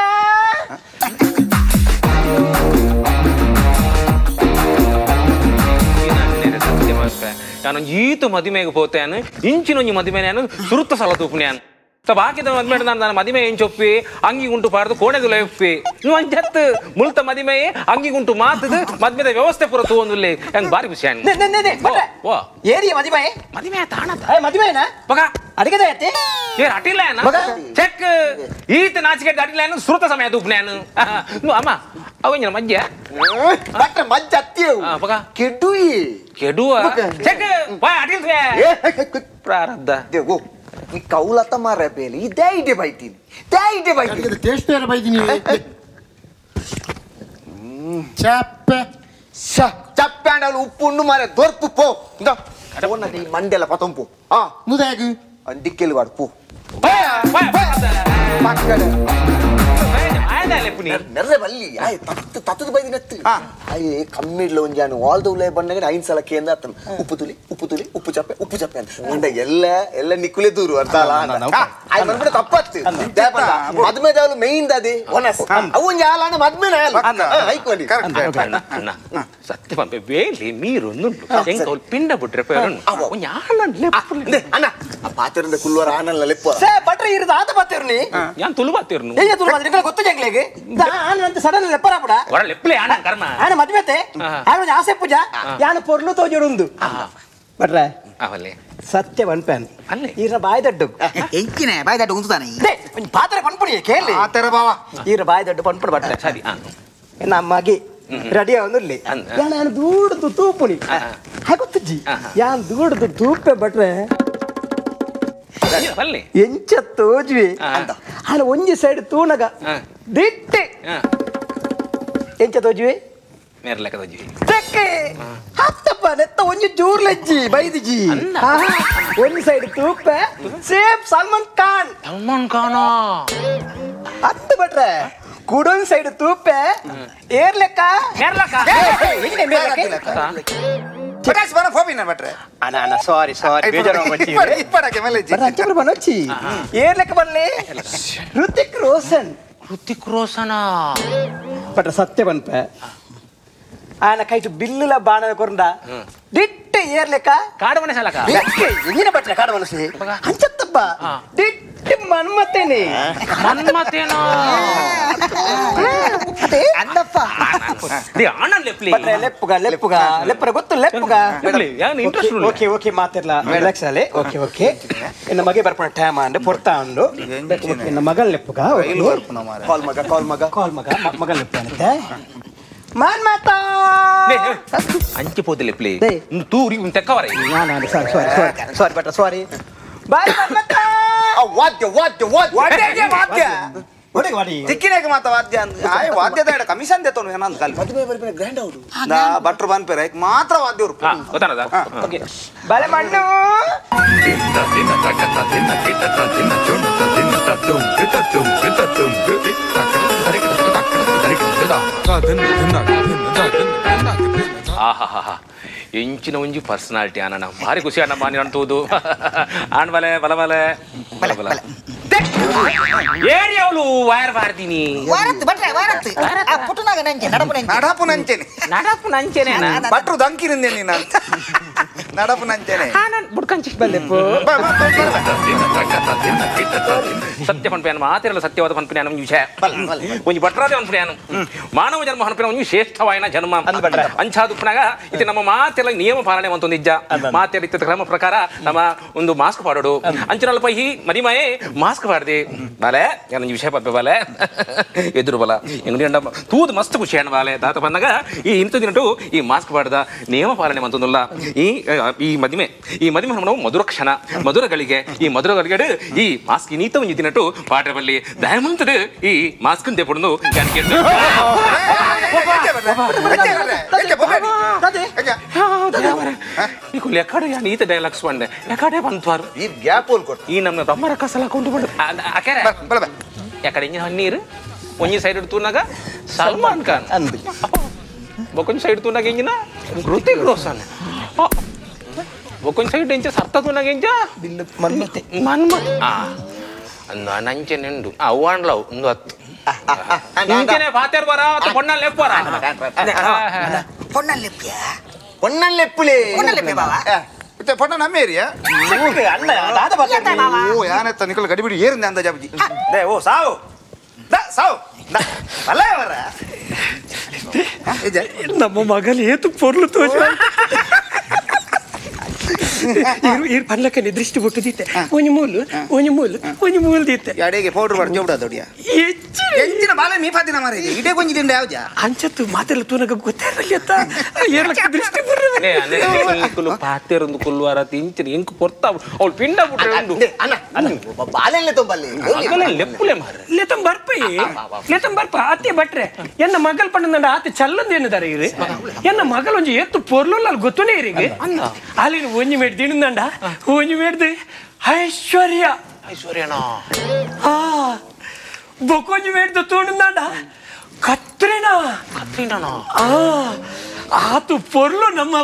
ನಾನು ಈತು ಮದಿಮೆಗೆ ಹೋಗ್ತೇನೆ ಇಂಚಿನೊಂಜಿ ಮದಿಮೆ ನಾನು ಸುರುತ್ತ ಸಲ ತೂಪುನ್ಯಾನು ಬಾಕಿದ ಮದ್ಮೆ ನಾನು ಮದಿಮೆ ಎಂಚೊಪ್ಪಿ ಅಂಗಿ ಗುಂಟು ಪಾಡ್ದು ಕೋಣೆದುಲ ಒಪ್ಪಿ ನೀವು ಅಂಚತ್ತು ಮುಲ್ತ ಮದಿಮೆ ಅಂಗಿ ಗುಂಟು ಮಾತದು ಮದ್ಮೆದ ವ್ಯವಸ್ಥೆ ಪೂರ ತೂಂದುಲ್ಲೆ ಹೆಂಗ್ ಬಾರಿ ಖುಷಿ ಓ ಏರಿಯ ಮದಿಮೆ ಮದಿಮೆ ತಾಣ ಮದಿಮೆನಾ ಬಗ ಅಡಿಗೆ ಐತಿ ಏ ಅಟಿಲ್ಲ ಚೆಕ್ ಈತ ನಾಚಿಕೆ ಅಟಿಲ್ಲ ಸುರುತ ಸಮಯ ತೂಪುನ್ಯಾನು ಅಮ್ಮ ಅವನ ಮಜ್ಜೆ ಮಜ್ಜ ಅತ್ತಿಯವು ಬಗ ಕೆಡುಯಿ ಕೆಡುವ ಚೆಕ್ ಬಾ ಅಟಿಲ್ರೆ ಪ್ರಾರಬ್ಧ ದೇವು ಈ ಕೌಲತ ಮಾರ ಬೇಲಿ ಇದೇ ಇಡೆ ಬೈತೀನಿ ಟೇಸ್ಟ್ ಬೇರೆ ಬೈತೀನಿ ಚಪ್ಪೆ ಚಪ್ಪೆ ಅಂಡಲು ಉಪ್ಪು ಉಂಡು ಮಾರ ದೊರ್ಪು ಪೋ ಈ ಮಂಡೆಲ್ಲ ಪತಂಪು ಮುದಾಗು ಅಂದಿಕ್ಕೆಲ್ಲಿ ವಾಡು ಪೋ ನೆರ್ರೆ ಬಲ್ಲಿ ಆಯ್ ತತ್ತದ ಬೈದಿನತ್ತು ಆಯ್ ಕಮ್ಮಿಡ್ಲ ಒಂಜಾನು ವಾಲ್ದ ಉಳ್ಳೆ ಬಂದಾಗ 5 ಸಲ ಕೇಂದ್ರ ಅತ್ತನ ಉಪ್ಪು ತುಲಿ ಉಪ್ಪು ಚಪ್ಪೆ ಅಂತ ಎಲ್ಲ ನಿಕ್ಕುಲೆ ದೂರು ಅರ್ಥ ಅಲ್ಲ ಆಯ್ ಮನ್ಬಿಡ ತಪ್ಪತ್ತು ಮದ್ಮೆದವಳು ಮೇಯ್ನ್ ದಾದಿ ಒನಸ್ ಅವು ಜಾಲಾನ ಮದ್ಮೆನ ಐಕೋಲಿ ಅಣ್ಣ ಸತ್ಯ ಪಂಪೆ ಬೇಲಿ ನೀರೊಂದು ಎಂಕ ಪಿಂಡ ಬಿಟ್ರೆ ಅಣ್ಣ ಆ ಪಾತ್ರೆಯಿಂದ ಕುಲ್ವರ ಆನಲ್ಲ ಲೆಪ್ಪ ಬಟ್ರೆ ಇರದ ಆತ ಬತ್ತಿರ್ನಿ ഞാൻ തുളു പാത്തിരുന്നു ಗೊತ್ತು ಜಂಗ್ಲಿಗೆ ಅಂತ ಸಡನ್ ಲೆಪ್ಪರ ಬಿಡ ಲೆಪ್ಪಲೆ ಆನ ಕರ್ಮ ಆನ ಮದ್ವೆತೆ ಆನ ಆಸೆ ಪೂಜಾ ಯಾನ ಪೊರ್ಲು ತೋಜುಡುಂದು ಬಟ್ರೆ ಅವಲೆ ಸತ್ಯ ವನ್ಪನ್ ಅಲ್ಲೇ ಈರ ಬಾಯ್ ದಡ್ಡು ಎಂಚಿನ ಬಾಯ್ ದಡ್ಡು ಉಂತಾನೆ ಒಂದು ಪಾತ್ರೆ ಪನ್ಪುಡಿ ಕೇಳಿ ಆತರ ಬಾವ ಈರ ಬಾಯ್ ದಡ್ಡು ಪನ್ಪುಡು ಬಟ್ರೆ ಸರಿ ನಮ್ಮಗೆ ರೆಡಿ ಆವಲ್ಲಿ ನಾನು ದೂಡ್ದು ತೂಪುನಿ ಹಾಗೊತ್ತಜ್ಜಿ ಯಾನ್ ದೂಡ್ದು ತೂಪೆ ಬಟ್ರೆ ಎಂಚ ತೋಜ್ವಿ ಆನ ಒಂಜಿ ಸೈಡ್ ತೂನಗ ದಿಟ್ಟೆ ಎಂಚ ತೋಜ್ವಿ ಮೇರ್ಲೆಕ್ಕ ತೋಜ್ವಿ ತೆಕ್ಕೆ ಹತ್ತಪ್ಪ ನೆತ್ತ ಒಂಜಿ ಜೂರ್ಲೆಜ್ಜಿ ಬೈದಿಜಿ ಒಂಜಿ ಸೈಡ್ ತೂಪೆ ಸೇಮ್ ಸಲ್ಮಾನ್ ಖಾನ್ ಹತ್ತು ಬಟ್ರೆ ಕುಡೊಂದ್ ಸೈಡ್ ತೂಪೆ ಏರ್ಲೆಕ್ಕ ಸಾರಿ ಏರ್ಲೆಕ್ಕ ಬನ್ನಿ ಋತಿಕ್ ರೋಷನ್ ಬಟ್ರೆ ಸತ್ಯ ಬನ್ಪೆ ಆಯನ ಕೈಟು ಬಿಲ್ಲುಲ ಬಾಣದ ಕೊರಂಡ ದಿಟ್ಟೆ ಏರ್ಲೆಕ್ಕ ಕಾಡು ಮನೆ ಸಾಲಕ ಎಂಗಿನ ಬಟ್ರೆ ಕಾಡು ಮನಸ್ಸಿ ಅಂಚತ್ತಪ್ಪ ದಿಟ್ಟೆ ಮನ್ಮತ್ತೇನೆ ಮನ್ಮತೇನೋ ಅನ್ನಪ್ಪ ಲೆಪ್ಪುಗ ಗೊತ್ತು ಲೆಪ್ಪುಗ ಓಕೆ ಮಾತಿರ್ಲ ರಿಲಾಕ್ಸ್ ಅಲ್ಲಿ ಓಕೆ ಇನ್ನ ಮಗೆ ಬರ್ಪಣ ಟೈಮ್ ಅಂಡ್ ಪೊರ್ತಾ ಉಂಡು ಇನ್ನ ಮಗನ್ ಲೆಪ್ಪುಗ ಕಾಲ್ ಮಗ ಲೆಪ್ಪು ಅಂತೆ ಅಂಚೆ ಪೋದಿಲ್ಲ ಪ್ಲೇ ತೂರಿ ತೆಕ್ಕವರ ಸಾರಿ ಬಟ್ಟ ಸಾರಿ ಬಾಯ್ ತಿಕ್ಕಿನಾಗ ಮಾತ ವಾದ್ಯ ವಾದ್ಯದ ಕಮಿಷನ್ ದೇತೋನು ಏನಂತ ಕಲ್ ಗ್ರ್ಯಾಂಡ್ ಹೌದು ಭಟ್ರು ಬಂದ್ಪೇರ ಮಾತ್ರ ವಾದ್ಯವ್ರು ಗೊತ್ತಾನದ ಬಲೆ ಮಣ್ಣು ಆಹಾ ಎಂಚಿನ ಒಂಜಿ ಪರ್ಸನಾಲಿಟಿ ಅಣ್ಣ ಭಾರಿ ಖುಷಿ ಅಣ್ಣ ಮಾನಿ ಅಂತುವುದು ಆಣ್ ಬಲೆ ಬಲ ಏರಿ ಅವಳು ವೈರ್ ಬಾರ್ತೀನಿ ನಡಪು ನಂಚೆನೆ ಭಟ್ರು ದಂಕಿರಿಂದೆ ನೀನು ನಡಪು ನಂಚೆನೆ ಬುಡ್ಕಂಚಿ ಬಂದೆಪ್ಪು ಸತ್ಯ ಪನ್ಪೇನು ಮಾತಿರಲ್ಲ ಸತ್ಯವಾದ ಪನ್ಪೇನು ನಮ್ಗೆ ವಿಷಯ ಒಂಜಿ ಭಟ್ರಾದ ಪನ್ಪೇನು ಮಾನವ ಜನ್ಮ ಪನ್ಪೇನು ಒಂಜಿ ಶ್ರೇಷ್ಠವಾಯಿನ ಜನ್ಮ ಅಂಚಾದುಪ್ಪನಾಗ ಇದು ನಮ್ಮ ಮಾತೆಲ್ಲ ನಿಯಮ ಪಾಲನೆ ಅಂತ ನಿಜ ಮಾತೆಲ್ಲ ಇತ್ತ ಕ್ರಮ ಪ್ರಕಾರ ನಮ್ಮ ಒಂದು ಮಾಸ್ಕ್ ಪಾಡೋಡು ಅಂಚಿನಲ್ಪ ಈ ಮದಿಮಯೇ ಮಾಸ್ಕ್ ಪಾಡ್ದೆ ಬಾಲೆ ಏನೊಂದು ವಿಷಯ ಪಪ್ಪೆ ಬಾಲೆ ಎದುರು ಬಲ ಎಂಗಡಿ ಅಂಡ ತೂದು ಮಸ್ತ್ ಖುಷಿ ಅಣ್ಣ ಬಾಲೆ ತಾತ ಬಂದಾಗ ಈ ಇಂಥ ದಿನಟು ಈ ಮಾಸ್ಕ್ ಪಾಡ್ದ ನಿಯಮ ಪಾಲನೆ ಅಂತಂದಿಲ್ಲ ಈ ಮದಿಮೆ ನಾವು ಮಧುರಗಳಿಗೆ ಈ ಮಧುರಗಳಿಗೆ ಈ ಮಾಸ್ಕ್ ನೀತ ಒಂಜಿ ದಿನಟು ಪಾಡ್ರೆ ಬಲ್ಲಿ ದಯಮಂತದ ಈ ಮಾಸ್ಕ್ ಪುಡ್ದು ಎಕಡೆ ನೀತ ಡೈಲಾಗ್ಸ್ ಬಂಡೆ ಎಕಡೆ ಬಂತ್ವಾರು ಈ ಗ್ಯಾಪ್ ಈ ನಮ್ಮ ಬ್ರಹ್ಮ ರಕ್ಕಸಲ ಕೊಂಡು ಎಕಡೆ ನೀರು ಒಂಜಿ ಸೈಡ್ ತೂನಾಗ ಸಲ್ಮಾನ್ ಖಾನ್ ಬೊಕೊಂಜಿ ಸೈಡ್ ತೂನಾಗ ಎಂಜಿನ ಋತಿಕ್ ರೋಷನ್ ಬೊಕೊಂಜಿ ಸೈಡ್ ಎಂಚ ಸರ್ತ ತೂನಾಗ ಎಂಚ ಮನ್ಮತ್ ನಂಚೆ ನೆಂಡು ಅವ್ವಾಂಡ್ಲವ್ ಒಂದು 10 ನಿಂಚೆನೆ ಪಾತೆರ್ ಬರ ಪೊಣ್ಣಲ್ ಲೆಪ್ಪರ பொன்னல் ಲೆಪ್ಪಿಯ பொன்னல் ಲೆಪ್ಪುಲೆ ಬಾವ ಪಟ್ಟ ನಮ್ಮ ಏರಿಯಾ ಅಣ್ಣ ದಾದ ಬರ್ತೇನೆ ಓ ಯಾನೆತ್ತ ನಿಕಲ್ ಗಡಿಬಿಡಿ ಏರಿಂದೆ ಅಂದ ಜಾಬಜಿ ಓ ಸಾವು ಸಾವು ಅಲ್ಲ ಅವರ ನಮ್ಮ ಮಗಲು ಏತು ಪೊರ್ಲು ತೋಜ ಇರ್ ಪನ್ಲಕ್ಕೆ ದೃಷ್ಟಿ ಬಿಟ್ಟದಿತ್ತೆ ಒಂಜಿ ಮೂಲು ದಿತ್ತೆ ಎಡೆಗೆ ಪೌಡರ್ ಮಾಡಿ ಜೋಡ ದೊಡಿಯ ಎಂಚಿನ ಬಾಲೆ ಮೀ ಪಾತಿನ ಮಾರೆ ಇಡೆ ಕೊಂಜಿ ತಿಂಡ ಯಾವ್ಜಾ ಅಂಚತ್ತು ಮಾತೆಲ್ಲ ತೂನಗ ಗೊತ್ತಾರಲ್ಲ ಏರ್ಲಕ್ಕೆ ದೃಷ್ಟಿ ಬರ್ರೆ ಕುಲು ಪಾತೆರೊಂದು ಕುಲ್ವಾರ ತಿಂಚಿನ ಎಂಕ್ ಪೊರ್ತಾ ಅವಳು ಪಿಂಡ ಬಿಟ್ರೆ ಉಂಡು ಬಾಲೆಲ್ಲ ತೊಂಬಲ್ಲಿ ಮಗಲೇ ಲೆಪ್ಪುಲೆ ಮಾರ ಲೆತಂ ಬರ್ಪ ಅತ್ತೆ ಬಟ್ರೆ ಎನ್ನ ಮಗಲ್ ಪಂಡ ಆತ ಚಲ್ಲಂದು ಎನ್ನದಾರ ಇರಿ ಎನ್ನ ಮಗಲ್ ಒಂಜಿ ಎತ್ತು ಪೊರ್ಲುಲ್ಲ ಅಲ್ಲಿ ಗೊತ್ತುನೇ ಇರಿಗೆ ಅಲ್ಲಿನ ಒಂಜಿ ಮೇಡ್ ತಿಂದಂಡ ಒಂಜಿ ಮೇಡ್ದು ಐಶ್ವರ್ಯನಾ ಬೊಕೊಂಜಿ ಮೇಡ್ದು ತೋಣಂದಾಂಡ ಕತ್ರಿನಾ ಆತು ಪೊರ್ಲು ನಮ್ಮ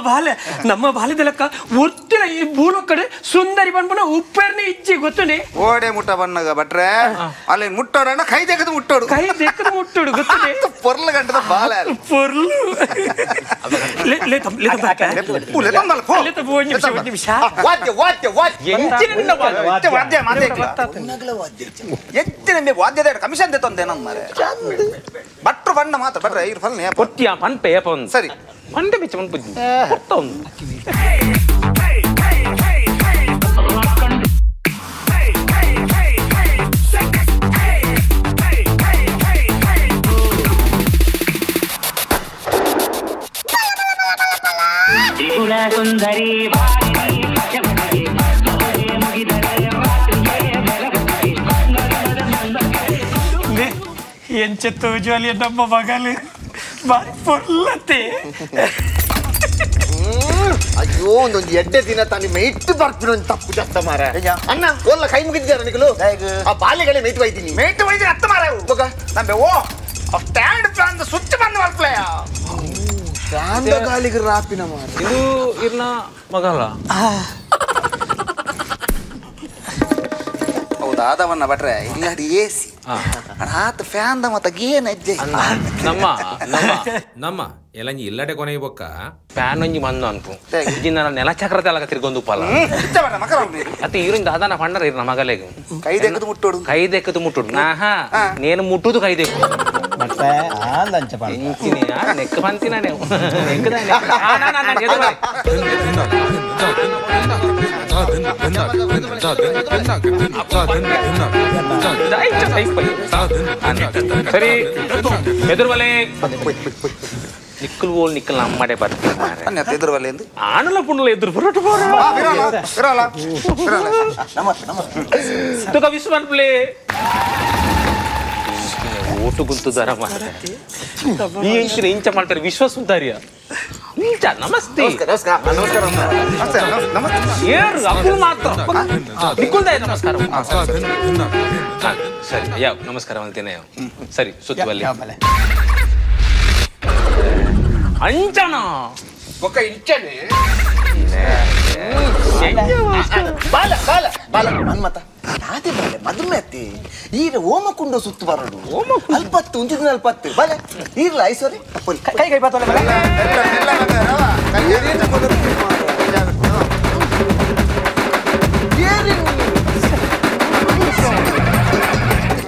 ಬಾಲ್ಯದ ಲೆಕ್ಕ ಒತ್ತಿನ ಈ ಬೂಲೋ ಕಡೆ ಸುಂದರಿ ಬಂದ್ಬಿಡ ಉಪ್ಪೇರ್ನಿ ಇಚ್ಚಿ ಗೊತ್ತುಂಡಿ ಓಡೆ ಮುಟ್ಟ ಬಣ್ಣಗ ಬಟ್ರೆ ಅಲ್ಲಿ ಮುಟ್ಟೋಡಣ್ಣ ಕೈ ತೆಗೆದು ಮುಟ್ಟೋಡು ಗೊತ್ತುಂಡಿ ಪೊರ್ಲು ಗಂಟದ ಬಾಲ ಪೊರ್ಲು ವಾದ್ಯದ ಕಮಿಷನ್ ತೆತ್ತೊಂದೆ ನಮ್ಮ ಬಟ್ರು ಬಣ್ಣ ಮಾತ್ರ ಬಟ್ರೆ ಇರ್ ಫಲ್ ಪೊಟ್ಟಿಯ ಪಂಪೆ ಸರಿ ಮಂಡೆ ಬಿಚ್ಚ ಮನ್ ಪುಜ್ಜಿ ಹೊತ್ತ ಒಂದು ಎಂಚತ್ತು ಜೋಲಿ ನಮ್ಮ ಮಗಲು ಬಾರಿ ಪೊರ್ಲತ್ತೆ ಅಯ್ಯೋ ಒಂದೊಂದು ಎಡ್ಡೆ ದಿನ ತಾನಿ ಮೈಟ್ ಬರ್ತೀನಿ ಒಂದು ತಪ್ಪು ಜತ್ತ ಮಾರ ಅಣ್ಣ ಓಲ್ಲ ಕೈ ಮುಗಿದಿದ್ದಾರೆ ನಿಗಲು ಆ ಬಾಲ್ಯಗಳೇ ಮೇಯ್ತು ಒಯ್ತೀನಿ ಮೇಟ್ ವೈದ್ಯ ಅತ್ತ ಮಾರ ನಮ್ಮೆ ಓ ಸ್ಟ್ಯಾಂಡ್ ಫ್ಯಾನ್ ಸ್ವಿಚ್ ಬಂದು ಮಲ್ಪಲೆಯ ಶಾಂತ ಗಾಳಿಗೆ ರಾಪಿನ ಮಾರ ಇದು ಇರ್ನ ಮಗಲ್ಲ ಹೌದಾದವನ್ನ ಬಟ್ರೆ ಇಲ್ಲಾಡಿ ಎಸಿ ಆತ ಫ್ಯಾನ್ ಮತ್ತ ಗೇನ್ ಅಜ್ಜೆ ನಮ್ಮ ಎಲ್ಲಂಜಿ ಇಲ್ಲಡೆ ಕೊನೆಗೆ ಬೊಕ್ಕ ಫ್ಯಾನ್ ಒಂಜಿ ಮಂದು ಅನ್ಪು ಇಜಿನ ನೆಲ ಚಕ್ರ ತೆಲಗ ತಿರ್ಗೊಂದು ಪಲ್ಲ ಅತ್ತೆ ಈರಿಂದ ದಾದಾನ ಪಂಡರ ಇರ್ನ ಮಗಲೆಗೆ ಕೈ ದೆಕ್ಕದು ಮುಟ್ಟೋಡು ನಾಹಾ ನೇನು ಮುಟ್ಟುದು ಕೈ ದೆಕ್ಕು ನೆಕ್ ಬಂತಿನ ನೀವು ಸರಿ ಎದುರುವಲೆ ನಿಕ್ಕಲ್ ಓಲ್ ನಿಕ್ಕಲ್ ನಮ್ಮಡೆ ಬರ್ತಾರೆ ಎದುರುವಲೆ ಎಂದು ಆನಲ ಪುಂಡಲ ಎದುರು ಹೊರಟು ತುಕ ವಿಶ್ವನ್ ಪ್ಲೇ ಓಟು ಗುಂತು ದರ ಮಾಡ್ತಾರೆ ಈ ಇಂಚಿನ ಇಂಚ ಮಾಡ್ತಾರೆ ವಿಶ್ವ ಸುಂದರಿಯ ಇಂಚ ನಮಸ್ತೆ ಏರು ಅಪ್ಪು ಮಾತ್ರ ನಿಕ್ಕುಲ್ದಾಯ ನಮಸ್ಕಾರ ಸರಿ ಯಾವ ನಮಸ್ಕಾರ ಅಂತೇನೆ ಸರಿ ಸುತ್ತುವಲ್ಲಿ ಅಂಚನ ಒಕ್ಕ ಇಂಚನೆ ಬಾಲ ಹನುಮತ ಅದೇ ಬಾಲೆ ಮದುವೆ ಅತ್ತಿ ಈಗ ಓಮಕುಂಡ ಸುತ್ತು ಬರೋದು ಅಲ್ಪತ್ತು ಉಂಚಿದ ಅಲ್ಪತ್ತು ಬಾಲೆ ಈರ್ಲ ಐಶ್ವರ್ಯ ಕೈ ಬತ್ತಲ್ಲ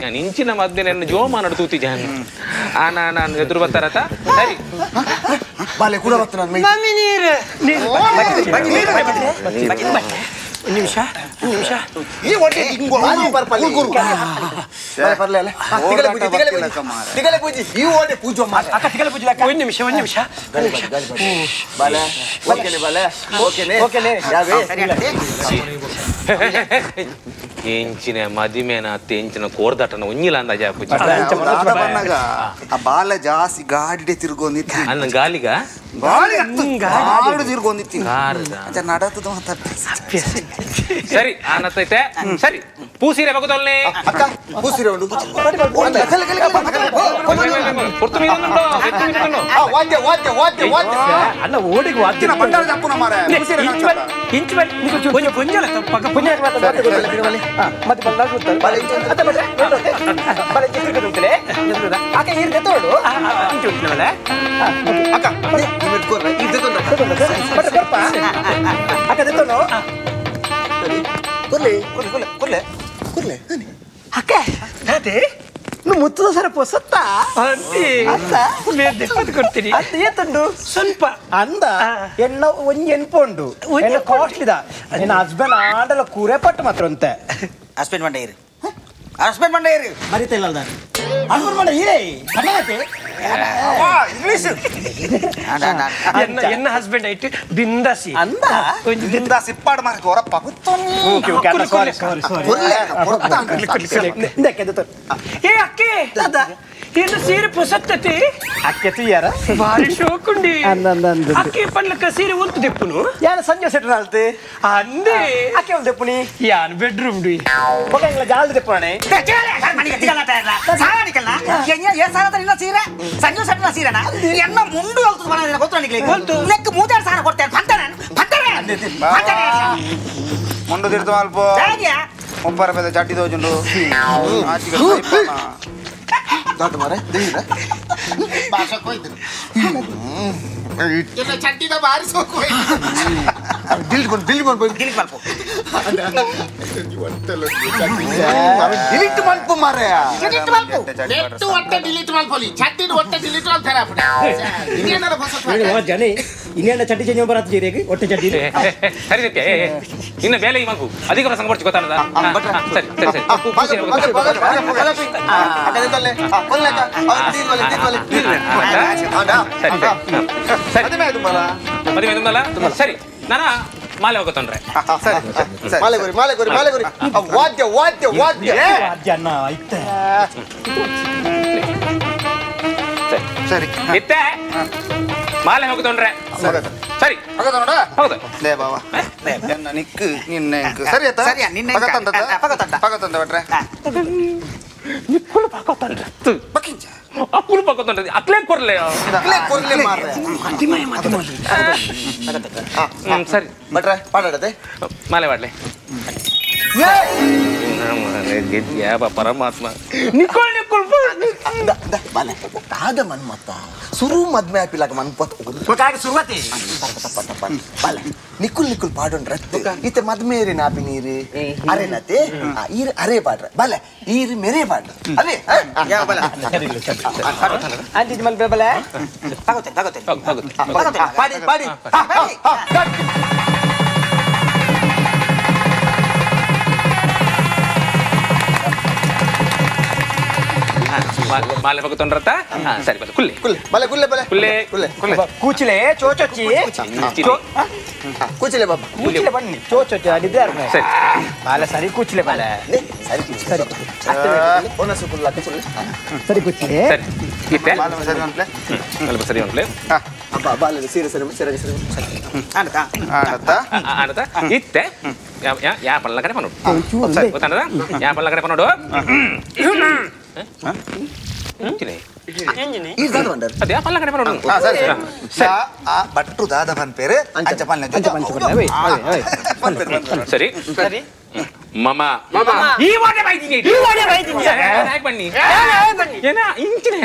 ನಾನು ಇಂಚಿನ ಮಧ್ಯೆ ನನ್ನ ಜೋಮಾನ ತೂತಿದ್ದೆ ನಾನು ಎದುರು ಬರ್ತಾರತ್ತ ಸರಿ ಬಾಲೆ ಕೂಡ ಬರ್ತು ನನ್ನ ಒಂದು ನಿಮಿಷ ಈ ಹೊಟ್ಟೆ ಹಿಂಗು ಬರ್ಪಲ್ಲಿ ಬರ್ಲೆ ತಿಗಲೆ ಪೂಜಿ ಈ ಓಡೆ ಪೂಜೆ ಮಾಡ ಅಕ್ಕ ತಿಗಲೆ ಪೂಜೆ ಒಂದು ನಿಮಿಷ ಬಾಲೆ ಓಕೆನೆ ಯಾವೇ ಎಂಚಿನ ಮದಿಮೇನ ಎಂಚಿನ ಕೋರ್ದಾಟನ ಒಂಜಿಲ್ಲ ಅಂದಾಜ ಪೂಜೆ ಆ ಬಾಲ ಜಾಸ್ತಿ ಗಾಡಿ ತಿರ್ಗೊಂದಿತ್ತು ಅನ್ನ ಗಾಲಿಗ ಗಾಡಿ ತಿರ್ಗೊಂದಿತ್ತು ನಡತದ ಸರಿ ಆನತ್ತೈತೆ ಸರಿ ಪೂಸಿರೆ ಬಗುದೊಲ್ಲೆ ಅಕ್ಕ ಪೂಸಿರೆ ಉಂಟು ಅಲ್ಲ ಓಡಿಗೆ ವಾದ್ಯ ಬಂಡಾರ ಜಪ್ಪುನ ಮಾರ ಇಂಚು ಪುಂಜಲ ಪಕ್ಕ ಪುಂಜ ಮತ್ತೆ ಅಕ್ಕ ಇರ್ದೆ ತೋಡು ಅಕ್ಕ ಅಕ್ಕ ತೆತ್ತೋನು ಅಕ್ಕ ಅದೇ నువ్వు ముత్తుతో సరే పొసత్తా ಅಂತಿ ಅಂದ నేను ದೆಪ್ಪದು ಕೊಡ್ತೀನಿ ಅಂತ ಏತುಂಡು ಸ್ವಲ್ಪ ಅಂದ ಎನ್ನ ಒಂಜಿ ಎನ್ಪುಂಡು ಎನ್ನ ಕಾಸ್ಟ್ಲಿದ ನಿನ್ನ ಹಸ್ಬೆಂಡ್ ಆಂಡಲ ಕೂರೆ ಪಟ್ಟು ಮಾತ್ರ ಅಂತೆ ಹಸ್ಬೆಂಡ್ ಮಂಡ ಇರು ಹಸ್ಬೆಂಡ್ ಮಂಡ ಇರು ಮರಿತಿಲ್ಲ ಹಸ್ಬೆಂಡ್ ಮಾಡ ಹೀರೇ ಕನ್ನಡತೆ ಇಂಗ್ಲಿಷ್ ಎನ್ನ ಹಸ್ಬೆಂಡ್ ಆಯ್ತು ಬಿಂದಾಸಿ ಅಂದ ಇದರಿಂದ ಸಿಪ್ಪಾಡು ಮಾರಿ ಹೊರಪ್ಪ ಓಕೆ ಓಕೆ ಅಣ್ಣ ಸಾರಿ ಸಾರಿ ಸಾರಿ ಇಂದಕ್ಕೆ ಎದ್ದು ಏ ಅಕ್ಕೆ ಏನು ಸೀರೆ ಪೊಸತ್ತತಿ ಅಕ್ಕೆ తీయరా ಭಾರಿ ಶೋಕುಂಡಿ ಅಂದಂದಂದ ಅಕ್ಕೆ ಪನ್ಲಕ ಸೀರೆ ಒಂತು ದೆಪ್ಪುನು ಯಾನ ಸಂಜೆ ಸೆಟ್ ಆಲ್ತೆ ಅಂದೆ ಅಕ್ಕೆ ಒಂದು ದೆಪ್ಪುನಿ ಯಾನ್ ಬೆಡ್ರೂಮ್ ಡಿ ಓಕೆ ಇಂಗ್ಲ ಜಾಲ್ದ ದೆಪ್ಪುಣೆ ಮನೆಗೆ ತಿಗಲಟ ಇಲ್ಲ ಸಾರಾಣಿಕಲ್ಲ ಏ ಸಾರತ ಇಲ್ಲ ಸೀರೆ ಸಂಜೆ ಸೆಟ್ನ ಸೀರೆನ ಎನ್ನ ಮುಂಡು ಹೇಳ್ತದ ಮನೆ ಗೊತ್ತು ನನಗೆ ನೆಕ್ ಮೂದಾಡ್ ಸಾರ ಕೊಡ್ತೇನೆ ಬಂತನೆ ಮುಂಡು ತಿರ್ತು ಅಲ್ಪ ಹೇಗೆ ಒಬ್ಬರ ಬೆದ ಚಡ್ಡಿ ದೋಜುಂಡು ದೊಡ್ಡ ಮರೆ ಭಾಷಾ ಕೊಯ್ತು ಚಟ್ಟಿದ ಬಾರಿ ಸೋಕು ಡಿಲೀಟ್ ಮಾಡ್ಬೋದು ಡಿಲೀಟ್ ಮಾಡ್ಕೊ ಮಾರೆ ನೆಟ್ಟು ಒಟ್ಟೆ ಡಿಲೀಟ್ ಮಾಡ್ಕೊಳ್ಳಿ ಚಟ್ಟಿನ ಒಟ್ಟೆ ಡಿಲೀಟ್ ಮಾಡ್ತಾರೆ ಇನ್ನೇನಾರ ಹೊಸ ಜನಿ ಇನ್ನೇನ ಚಟ್ಟಿ ಚೇಂಜ್ ಬರತ್ತ ಜೀರಿಗೆ ಒಟ್ಟೆ ಚಟ್ಟಿ ಸರಿ ಇನ್ನು ಬೇಲೆ ಈ ಮಗು ಅಧಿಕ ಪ್ರಸಂಗ ಬರ್ತಿ ಗೊತ್ತಾನದ ಸರಿ ಮದುವೆ ತುಂಬಲ್ಲ ಸರಿ ನಾನು ಮಾಲೆ ಹೋಗುತ್ತಂದ್ರೆ ಮಾಲೆ ಗುರಿ ವಾದ್ಯ ಜನ ಐತೆ ಸರಿ ಇತ್ತೆ ಮಾಲೆ ಹೋಗುತ್ತಂದ್ರೆ ಸರಿ ಹೌದು ಲೇ ಬಾವ ಎನ್ನ ನಿಕ್ಕು ನಿನ್ನೆ ಸರಿ ಆಯ್ತಾ ಸರಿಯಾ, ನಿನ್ನೆ ಪಗತಂದ ಬಿಟ್ರೆ ನಿಕ್ಕುಳು ಪಾಕೋತಂದ್ರೆ ಅಕ್ಕುಳು ಪಾಕೋತಂದ್ರೆ ಅಕ್ಲೇ ಕೊರ್ಲೆ ಸರಿ ಬಟ್ರೆ ಪಾಡಾಡದೆ ಮಾಲೆ ಮಾಡ್ಲೆ ಪರಮಾತ್ಮ ಬಾಲೆ ಆದ ಮನ್ಮತ್ತ ಸುರು ಮದ್ಮೆ ಆಪಿಲಾಗ ಮನ್ಪತ್ ಸುರುವತಿ ಬಾಲೆ ನಿಕ್ಕುಲ್ ಪಾಡೋಣ್ರ ಈತ ಮದ್ಮೇರಿ ನಾಪಿ ನೀರು ಅರೆನತೆ ಈರ್ ಅರೆ ಪಾಡ್ರ ಬಾಲೆ ಈರ್ ಮೆರೆ ಪಾಡ್ರ ಅದೇ ಅಂಟಿ ಮಲ್ ಬೇಬಲೆ ಪಾಡಿ ಮಾಲೆ ಹೋಗುತ್ತಂಡ್ರತ್ತ ಸರಿ ಬಲ್ಲ ಕುಲ್ಲೆ ಕೂಚಿಲೆ ಚೋಚೊಚ್ಚಿ ಕೂಚಿಲೆ ಬಾಬಾ ಕೂಚಿಲೆ ಬನ್ನಿ ಚೋಚೊಚ್ಚಿ ಅಲ್ಲಿದ್ದಾರೆ ಸರಿ ಬಾಲ ಸರಿ ಕೂಚಿಲೆ ಬಾಲ ಸರಿ ಸರಿ ಕೂಚಿಲೆ ಸರಿ ಇತ್ತೆ ಸ್ವಲ್ಪ ಸರಿ ಉಂಟ್ಲೆ ಬಾಲ ಸೀರೆ ಆನತ ಇತ್ತೆ ಯಾ ಪಲ್ಲ ಕಡೆ ಪನ್ನೋಡು ಗೊತ್ತಾನದ ಯಾ ಪಲ್ಲ ಕಡೆ ಪನ್ನೋಡು ಅದೇ ಪಲ್ಲ ಕಡೆ ಪನ್ನೋಡು ಬಟ್ರು ದಾದ ಪನ್ ಪೇರು ಅಂಚ ಪಲ್ಲೆ ಸರಿ ಸರಿ ಮಮ ಈ ವಾಡೆ ಬೈದಿನಿ ಯಾಕೆ ಬನ್ನಿ ಏನ ಇಂಚಿನ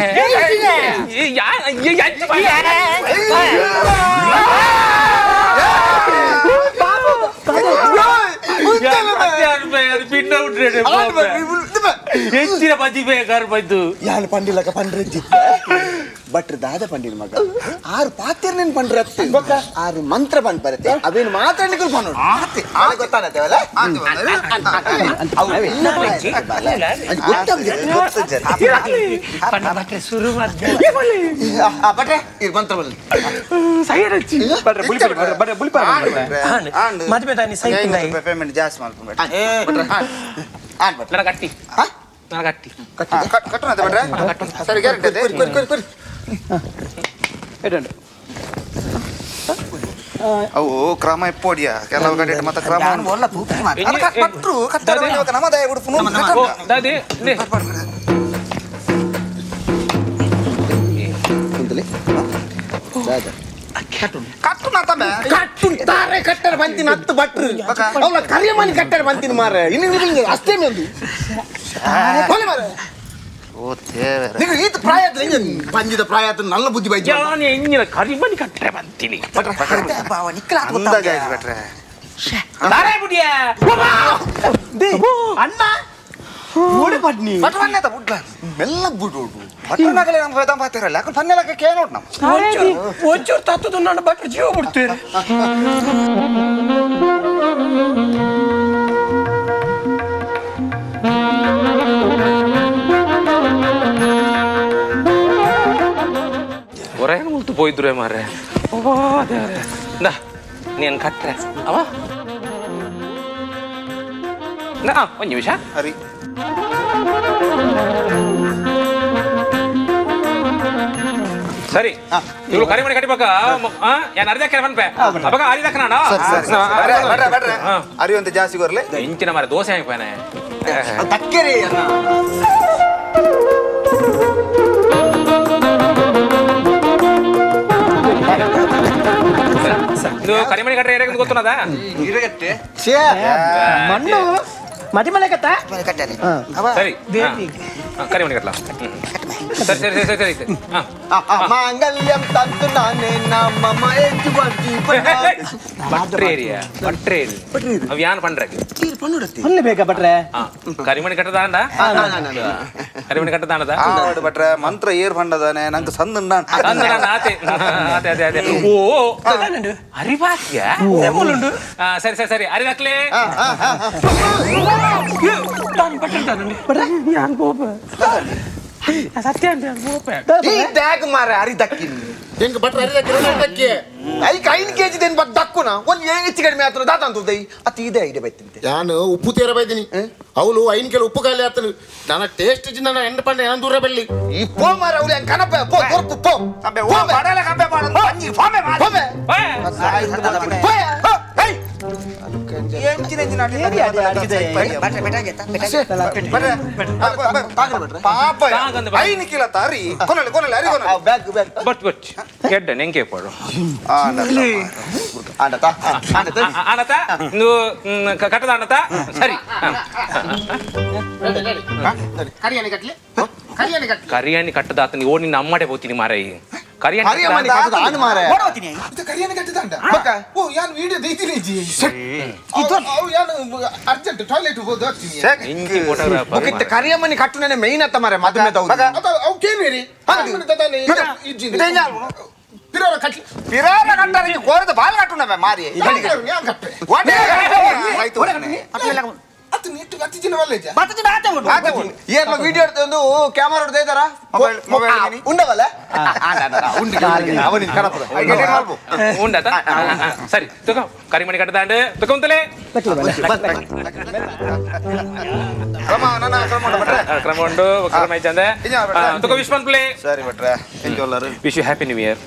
ಹೆಚ್ಚಿನ ಬಜಿ ಬೇಕಾರು ಬಂದು ಯಾನು ಪಂಡಿಲಕ ಪಂಡ್ರೆಜ್ಜಿ ಬಟ್ರು ದಾದ ಪಂಡಿನ ಮಗ ಆರು ಪಾತ್ರೆ ನೀನು ಪಂಡ್ರೆ ಆರು ಮಂತ್ರ ಬಂದ್ ಬರುತ್ತೆ ಅವೇನು ಮಾತಾಡ್ಲಿಕ್ಕೆ ಪನ್ನೋಡು ಗೊತ್ತಾನತ್ತೇವಲ್ಲ ಶುರು ಬಟ್ರೆ ಇದು ಮಂತ್ರ ಬರಲಿ ಮದುವೆ ತಾನಿ ಸೈಕಿಂಗ್ ಪೇಮೆಂಟ್ ಜಾಸ್ತಿ ಮಾಡ್ಕೊಂಡ್ಬೇಡ ನನ್ನ ಗಟ್ಟಿ ನನ್ನ ಗಟ್ಟಿ ಕಟ್ಟೋಣ ಬಿಟ್ರೆ ಸರಿ ಗ್ಯಾರಂಟಿ ಅವು ಕ್ರಮ ಇಪ್ಪೋಡಿಯ ಕೆಲವು ಕಡೆ ಮತ್ತೆ ಕ್ರಮ ಕಟ್ಟರು ಕಟ್ಟರು ನಮ್ಮ ದಯ ಬಿಡು ಕಟ್ಟು ನಾ ತಮ್ಮ ಕಟ್ಟು ತಾರೆ ಕಟ್ಟರೆ ಬಂತೀನಿ 10 ಬಟ್ರು ಅವಳ ಕರಿಯ ಮನೆ ಕಟ್ಟರೆ ಬಂತೀನಿ ಮಾರೆ ಇನ್ನು ಅಷ್ಟೇ ಮೇಂದು ಮಾರೆ ಓ ದೇವರೇ. ನೀವು ಈತ ಪ್ರಾಯದ ಪಂಜದ ಪ್ರಾಯದ ನಲ್ಲ ಬುದ್ಧಿ ಬೈಜ ನಾನು ಎಂಜಿನ ಕರಿಮನಿ ಕಟ್ಟರೆ ಬಂತೀನಿ ಅಂದಾಜ್ ಆಯ್ತು ಭಟ್ರೆ. ದಾರೆ ಬುಡಿಯ ಅಣ್ಣ ನೋಡಿ ಪಡ್ನಿ ಭಟ್ರ ಬನ್ನೇತ ಬುಡ್ಲ ಮೆಲ್ಲ ಬುಡು ಭಟ್ರನಾಗಲೇ ನಮ್ಮ ವೇದಾಂತ ಹಾತಿರಲ್ಲ ಯಾಕಂದ್ರೆ ಪನ್ನೆಲಕ್ಕೆ ಕೇ ನೋಡ್ ನಾವು ಒಂಚೂರು ತತ್ತದು ನನ್ನ ಭಟ್ರು ಜೀವ ಬಿಡ್ತೀರಿ ಹೊರೇನು ಮುಲ್ತು போயிದ್ರೆ ಮಾರೆ ಅವ್ವಾ ದೇವರೇ ನಾ ನೀನು ಕಟ್ರೆ ಅವ ನಾ ಒಂದು ನಿಮಿಷ ಹರಿ ಸರಿ ಇವಳು ಕರಿಮಣಿ ಕಟ್ಟಿಬೇಕ ಏನು ಅರ್ಧ ಕೆರೆ ಬಂದ್ಪೆ ಅವಾಗ ಅರಿದಕ್ಕ ನಾನು ಭಟ್ರೆ ಭಟ್ರೆ ಅರಿವಂತೆ ಜಾಸ್ತಿ ಬರ್ಲೆ ಇಂಚಿನ ಮಾರೆ ದೋಸೆ ಹಾಕ್ಪೇನೆ ತಕ್ಕರೆ ಇದು ಕರಿಮಣಿ ಕಟ್ರೆ ಏನಾಗ ಗೊತ್ತುನದ ಮಣ್ಣು ಮದಿ ಮಳೆ ಕತ್ತ ಸರಿ ಕರಿಮಣಿ ಕಟ್ಲ ಸರಿ ಸರಿ ಸರಿ ಸರಿ ಸರಿ ಮಾಂಗಲ್ಯಂ ತಂತು ನಾನೇ ನಮ್ಮ ಮೈಜು ಬರ್ತಿ ಬಟ್ರೇರಿಯಾ ಬಟ್ರೇರಿ ಅವ್ ಯಾನ್ ಪಂಡ್ರಕ್ಕೆ ಒಳ್ಳೆ ಬೇಕಾ ಬಟ್ರೆ ಕರಿಮಣಿ ಕಟ್ಟದಾಂಡ ಕರಿಮಣಿ ಕಟ್ಟದಾಂಡದ ಭಟ್ರೆ ಮಂತ್ರ ಏರ್ ಪಂಡದಾನೆ ನಂಗೆ ಸಂದ ಆತೆ ಅದೇ ಅದೇ ಅದೇ ಓ ಅರಿವಾಕ್ಯ ಸರಿ ಸರಿ ಸರಿ ಅರಿವಾಕ್ಲೆ ಸತ್ಯ ಅಂತ ಈ ಟ್ಯಾಗ್ ಮಾರೆ ಅರಿ ದಕ್ಕಿನಿ ಹೆಂಗ್ ಭಟ್ರ ಅರಿದಕ್ಕೆ ಐಕ್ 5 kg ದೇನ್ ಬದ್ ದಕ್ಕುನ ಒಂದ್ ಹೆಚ್ಚು ಕಡಿಮೆ ಆತರ ದಾತಂತುದೈ ಅತಿ ಇದೆ ಐಡಿಯಾ ಬೈತಿಂತೆ ನಾನು ಉಪ್ಪು ತೀರ ಬೈದಿನಿ ಅವಳು 5 ಕಿಲೋ ಉಪ್ಪು ಕಾಲಿ ಆತನು ನನ್ನ ಟೇಸ್ಟ್ ಇಜ್ಜಿ ನನ್ನ ಎಂಡ ಪಂಡ ನಾನು ದೂರ ಬೆಳ್ಳಿ ಈ ಪೋ ಮಾರ ಅವಳು ಹೆಂಗ್ ಕನಪ ಪೋ ದೊರ್ಕು ಪೋ ಕಂಬೆ ಓ ಬಡಲ ಕಂಬೆ ಮಾಡೋದು ಪಂಜಿ ಫಾಮೆ ಮಾಡಿ ಹೋಮೆ ಹೋಯ ಹೇ ಎಂಚಿನ ಎಂಚಿನ ಪಾಪ 5 kilo Tari ಕೊನಲೆ ಕೊನಲೆ aari ಕೊನಲೆ bag bag but but ಗೆಡ್ಡ ನೆಂಗೆ ಪಡು ಆಡತ ಆಡತ ಆನತ ನೀವು ಕಟ್ಟದ ಆನತ ಸರಿ ಕರಿಯಾನಿ ಕಟ್ಲಿ ಕರಿಯಾನಿ ಕಟ್ಲಿ ಕರಿಯಾನಿ ಕಟ್ಟದ ಆತ ನೀವು ನಿನ್ನ ಅಮ್ಮಡೆ ಹೋಗ್ತೀನಿ ಮಾರೈ ಕರಿಯಾನಿ ಹರಿಯಮ್ಮನ ಕಟ್ಟದ ಆನು ಮಾರೆ ಓಡೋತೀನಿ ಇದು ಕರಿಯಾನಿ ಕಟ್ಟಿದಂಡ ಬಕ ಓ ಯಾನ್ ವಿಡಿಯೋ ದೈತೀನಿ ಜಿ ಅವು ಯಾನು ಅರ್ಜೆಂಟ್ ಟಾಯ್ಲೆಟ್ ಹೋದ ಹೋಗ್ತೀನಿ ಇಂಚಿ ಫೋಟೋಗ್ರಾಫರ್ ಬಕಿತ್ತ ಕರಿಯಮ್ಮನಿ ಕಟ್ಟುನೆ ಮೇನ್ ಅತ್ತ ಮಾರೆ ಮದುವೆ ತೌದು ಅತ ಅವು ಕೇಮೇರಿ ತದಾನೆ ಇಜ್ಜಿ ಪಿರೋರ ಕಟ್ಲಿ ಪಿರಾನ ಕಟ್ಟರಿಗೆ ಕೋರದ ಬಾಲ್ ಕಟ್ಟುನವೆ ಮಾರಿ ಯಾನ್ ಕಟ್ಟೆ ವಾಟೆ ಆಯ್ತು ಅತ ನೀಟು ಅತಿ ದಿನ ವಲ್ಲೇಜ ಬರ್ತದೆ ಆತ ಉಂಟು ಆತ ಏರ್ಲ ವಿಡಿಯೋ ಒಂದು ಕ್ಯಾಮೆರಾ ಹೊಡೆದ ಇದ್ದಾರಾ ಮೊಬೈಲ್ ಉಂಡವಲ್ಲ ಉಂಡಿ ಅವನಿಗೆ ಕಡಪದ ಎಡಿಟ್ ಮಾಡ್ಬೋ ಉಂಡತ ಸರಿ ತಗೋ ಕರಿಮಣಿ ಕಟ್ಟದಾಂಡ ತಗೊಂತಲೇ ಕ್ರಮ ನನ್ನ ಕ್ರಮ ಭಟ್ರೆ ಕ್ರಮ ಉಂಡು ಕ್ರಮ ಐತಂದೆ ತಗೋ ವಿಶ್ ಪ್ಲೇ ಸರಿ ಭಟ್ರೆ ಎಂಜೋಲ್ಲರು wish you happy new year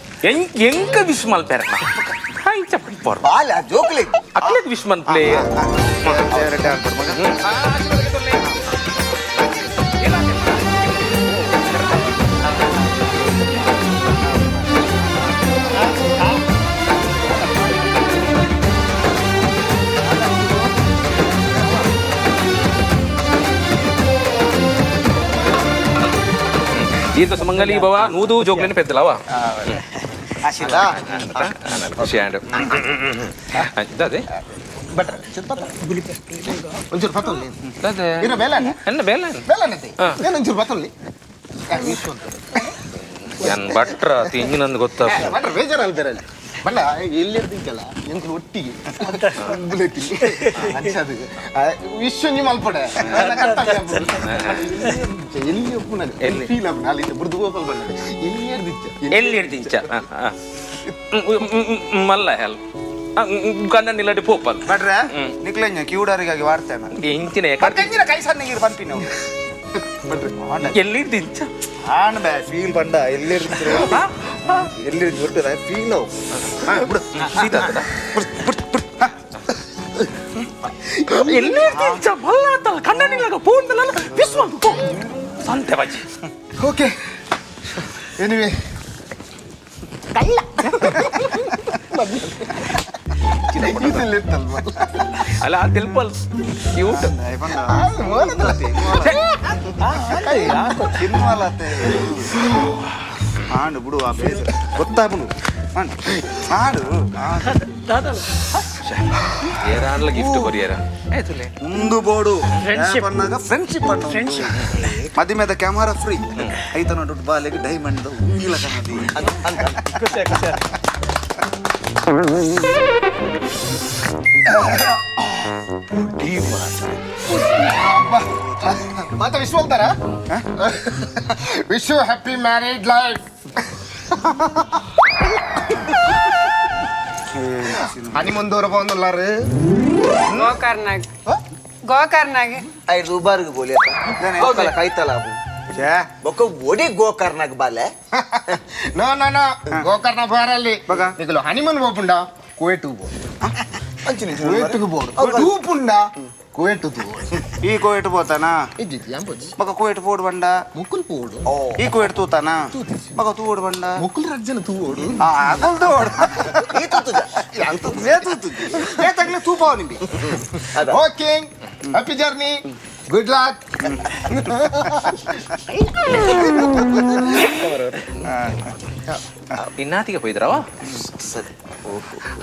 ಎಂಕ ವಿಶ್ ಮಲ್ಪೆರ ಹಾಯ್ ಚಪ್ಪಿ ಪೋರ್ ಬಾಲ ಜೋಕ್ಲಿ ಅಕ್ಲೆಗ್ ವಿಶ್ ಪ್ಲೇ ರಿಟರ್ನ್ ಕೊಡು ಮಗ దీంతో సుమంగళి బావ నూదు జోకులని పెద్దలావా ಖುಷಿ ಆಂಡ್ ಅದೇ ಬಟ್ರೆ ಒಂಚೂರು ಪತ್ತೊಲ್ಲಿ ಅದೇ ಇರೋ ಬೇಲನೆ ಎನ್ನ ಬೇಲ ಬೇಲನೆ ಏನು ಒಂಚೂರು ಪತ್ತೊಲ್ಲಿ ಎನ್ ಭಟ್ರ ತಿಂಗಿನಂದು ಗೊತ್ತಾ ಬಟ್ರೆ ಬೇಜಾರಲ್ಲಿ ಬೇರೆ ಬಲ್ಲ ಎಲ್ಲಿರ್ದಿಂಕಲ್ಲ ಎಂತ ಒಟ್ಟಿಗೆ ಬುಲೆತಿನಿ ಅನ್ಸದು ವಿಶ್ವನಿ ಮಲ್ಪಡೆ ಎಲ್ಲಿ ಒಪ್ಪುನಲ್ಲಿ ಎಲ್ಲಿ? ಫೀಲ್ ಅಪ್ಪ ಅಲ್ಲಿ ಬುರ್ದು ಗೋಪಾಲ್ ಬಂದ ಎಲ್ಲಿ ಹಿಡ್ದಿಚ್ಚ ಎಲ್ಲಿ ಹಿಡ್ದಿಂಚ ಮಲ್ಲ ಹೆಲ್ ಗಂಡ ನಿಲ್ಲಡಿ ಪೋಪಲ್ ಭಟ್ರೆ ನಿಕ್ಲೆಂಜ ಕಿವುಡರಿಗಾಗಿ ವಾಡ್ತೇನೆ ಇಂಚಿನ ಕಟ್ಟಂಜಿನ ಕೈ ಸಣ್ಣಗಿರು ಪಂಪಿನ ಎಲ್ಲಿ ಹಿಡ್ದಿಂಚ ಆನ್ ಬೇ ಫೀಲ್ ಪಂಡ ಎಲ್ಲಿರ್ತಿರು ಎಲ್ಲಿರ್ದು ಹೊರಟದ ಫೀಲ್ ಅವು ಬಿಡು ಸೀದಾ ಎಲ್ಲಿ ಹಿಡ್ದಿಂಚ ಮಲ್ಲ ಅಂತ ಕಣ್ಣ ನಿಲ್ಲಗ ಪೋಂದಲ್ಲ ವಿಶ್ವ ಸಂತೆ ಬಾಜಿ ಓಕೆ ಎನಿವೆ ಕಳ್ಳ ಅಲ್ಲ ತಿಳ್ಪಲ್ ಕ್ಯೂಟ್ ఆడు ఇప్పుడు ఆ ప్లేస్ కొత్త ఆడు ఏ దాంట్లో గిఫ్ట్ కొరియారా ముందు బోడు ఫ్రెండ్షిప్ మధ్య మీద కెమెరా ఫ్రీ అయితే బాలేకి డైమండ్ ఉంగిల కన్నది ಮಾತ ವಿಶ್ ಹೋಗ್ತಾರ wish happy married life honeymoon ದೂರ ಬಂದುಲ್ಲಾರು ಗೋಕರ್ನಾಗ್ ಐದು ರೂಪಾಯಿಗೆ ಬೋಲಿ ಕೈತಲ್ಲ ఒక ఒడి గోకర్ణకు బాలే నో నో నో గోకర్ణ పోరాలి నీకు హనీమూన్ పోకుండా కువైట్ పోకుండా కువైట్ ఈ కోయట్ పోతానా మగ కోయట్ పోడు బండ ముక్కులు పోడు ఈ కోయట్ తూతానా మగ తూడు బండ ముక్కులు రజ్జన తూడు అదలు తోడు ఈ తూతుదా అంత వే తూతుది ఏ తగిన తూపావు నింబి okay happy journey good luck ಇನ್ನಾತಿಗೆ ಹೋಯ್ದ್ರವ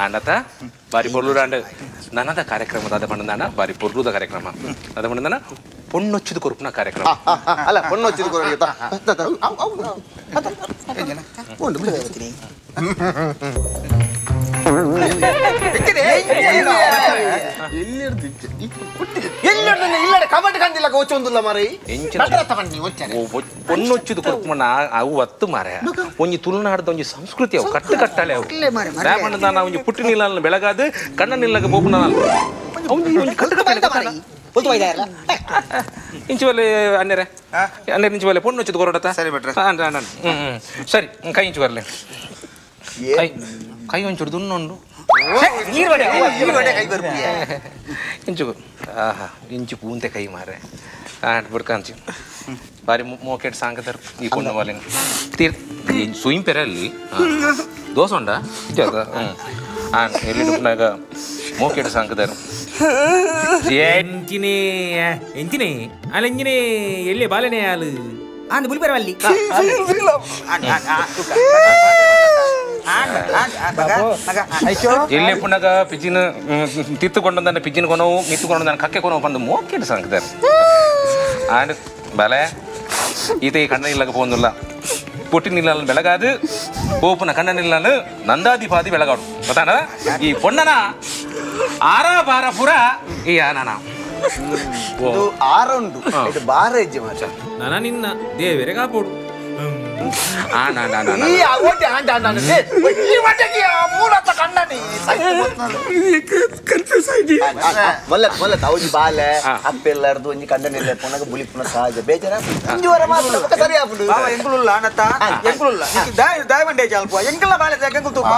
ಅಣ್ಣತ ಬಾರಿ ಪೊರ್ಲೂರ ಅಂಡ್ ನನ್ನದ ಕಾರ್ಯಕ್ರಮದ ಅದ ಬಂದನ ಬಾರಿ ಪೊರ್ಲೂದ ಕಾರ್ಯಕ್ರಮ ಅದ ಬಂದನ ಪೊಣ್ಣೊಚ್ಚಿದ ಕೊರುಪನ ಕಾರ್ಯಕ್ರಮ ಅಲ್ಲ ಪೊಣ್ಣೊಚ್ಚಿದ ಕೊರುಪ కబడ్డీ కందిలాగా వచ్చి మరి పొన్నొచ్చిది కొడుకుమన్న అವು ಒತ್ತು ಮಾರೆ ಒಂಜಿ ತುಳುನಾಡದ ಒಂಜಿ ಸಂಸ್ಕೃತಿ ಅವು ಕಟ್ಟು ಕಟ್ಟಾಲೆ ಅವು ರಾಮಣ್ಣನ ಒಂಜಿ ಪುಟ್ಟಿ ನೀಲನ್ನ ಬೆಳಗಾದು ಕಣ್ಣ ನಿಲ್ಲಗ ಬೋಪುನ ಇಂಚುವಲೆ ಅನ್ನೆರೆ ಅನ್ನೆರೆ ಇಂಚುವಲೆ ಪೊಣ್ಣೊಚ್ಚಿದ ಕೊರಡತ ಸರಿ ಬಿಟ್ರೆ ಸರಿ ಕೈ ಇಂಚು ಬರಲೆ ಕೈ ಒಂಚೂರು ದುನ್ನೊಂಡು ಇಂಚು ಆಹಾ ಇಂಚು ಪೂಂತೆ ಕೈ ಮಾರೆ ಬಿಡ್ಕಂಚು ಬಾರಿ ಮೋಕೆಟ್ ಸಾಂಗತರು ಈ ಪೊಣ್ಣು ವಾಲಿನ ಸುಯಿಂ ಪೆರಲ್ಲಿ ದೋಸೆ ಉಂಡ ಎಲ್ಲಿಡುನಾಗ ಮೋಕೆಟ್ ಸಾಂಗತರು ಎಂಚಿನೇ ಎಂಚಿನೇ ಅಲ್ಲ ಎಂಚಿನೇ ಎಲ್ಲಿ ಬಾಲೆನೇ ಹಾಲು ಅಂದ್ ಬುಲ್ಪೆರವಲ್ಲಿ ಎಲ್ಲಿ ಪುನಗ ಪಿಜಿನ ತಿತ್ತುಕೊಂಡಂದನ್ನ ಪಿಜಿನ ಕೊನವು ಮಿತ್ತುಕೊಂಡಂದನ್ನ ಕಕ್ಕೆ ಕೊನವು ಬಂದು ಮೋಕೆಟ್ ಸಾಂಗತಾರೆ ಆಂಡ್ ಬಲೆ ಈತ ಈ ಕಣ್ಣ ಇಲ್ಲಗ ಪೋಂದುಲ್ಲ ಪುಟ್ಟಿ ನಿಲ್ಲನ್ನು ಬೆಳಗಾದು ಪೋಪುನ ಕಣ್ಣ ನಿಲ್ಲನ್ನು ನಂದಾದಿಪಾದಿ ಬೆಳಗಾಡು ಗೊತ್ತಾನ ಈ ಪೊಣ್ಣನ ಆರ ಬಾರ ಪುರ ಈ ಆನನ ಆರುಂಡು ಬಾರ ಹೆಜ್ಜೆ ಮಾಚ ನನ್ನ ನಿನ್ನ ದೇವರೇ ಕಾಪೋಡು ಅವಜಿ ಬಾಲೆ ಅಪ್ಪೆಲ್ಲಾರ್ದು ಒಂಜಿ ಕಂಡನಿಲ್ಲ ಪುನಗ ಬುಲಿ ಪುನಃ ಸಹಜ ಬೇಜಾರ ಇಂಜುವರ ಮಾತ್ರ ಸರಿ ಆಗ್ಬಿಡು ಎಂಕುಲ್ಲ ಅನತ ಎಂಕುಲ್ಲ ದಯವಂಡೆ ಚಾಲ್ಪ ಎಂಕಲ್ಲ ಬಾಲೆ ಎಂಕುಲ್ ತೂಪ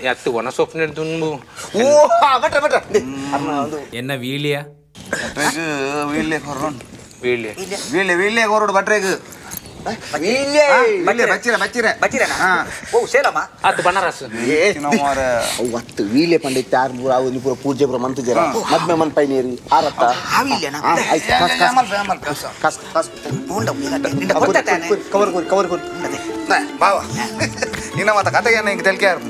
ಎತ್ತು ಒಣ ಸೊಪ್ಪು ದುಂಬು ಓ ಬಟ್ರೆ ಬಟ್ರೆ ಎನ್ನ ವೀಳಿಯ వీళ్ళే కొర్రోండు వీళ్ళే వీళ్ళే కొర్రోడు బట్రేకు ಅದು ಬನಾರಸ್ ಒತ್ತು ವೀಲೆ ಪಂಡಿತ ಯಾರು ಅವು ಪೂರ ಪೂಜೆ ಪುರ ಮಂತು ಜರ ಮದ್ಮೆ ಮನ್ ಪೈ ನೀರಿ ಆರತ್ತ ಕವರ್ ಕೊರಿ ಕವರ್ ಕೊರಿ బావా నిన్న మాత కథగా ఇంక తెలికారు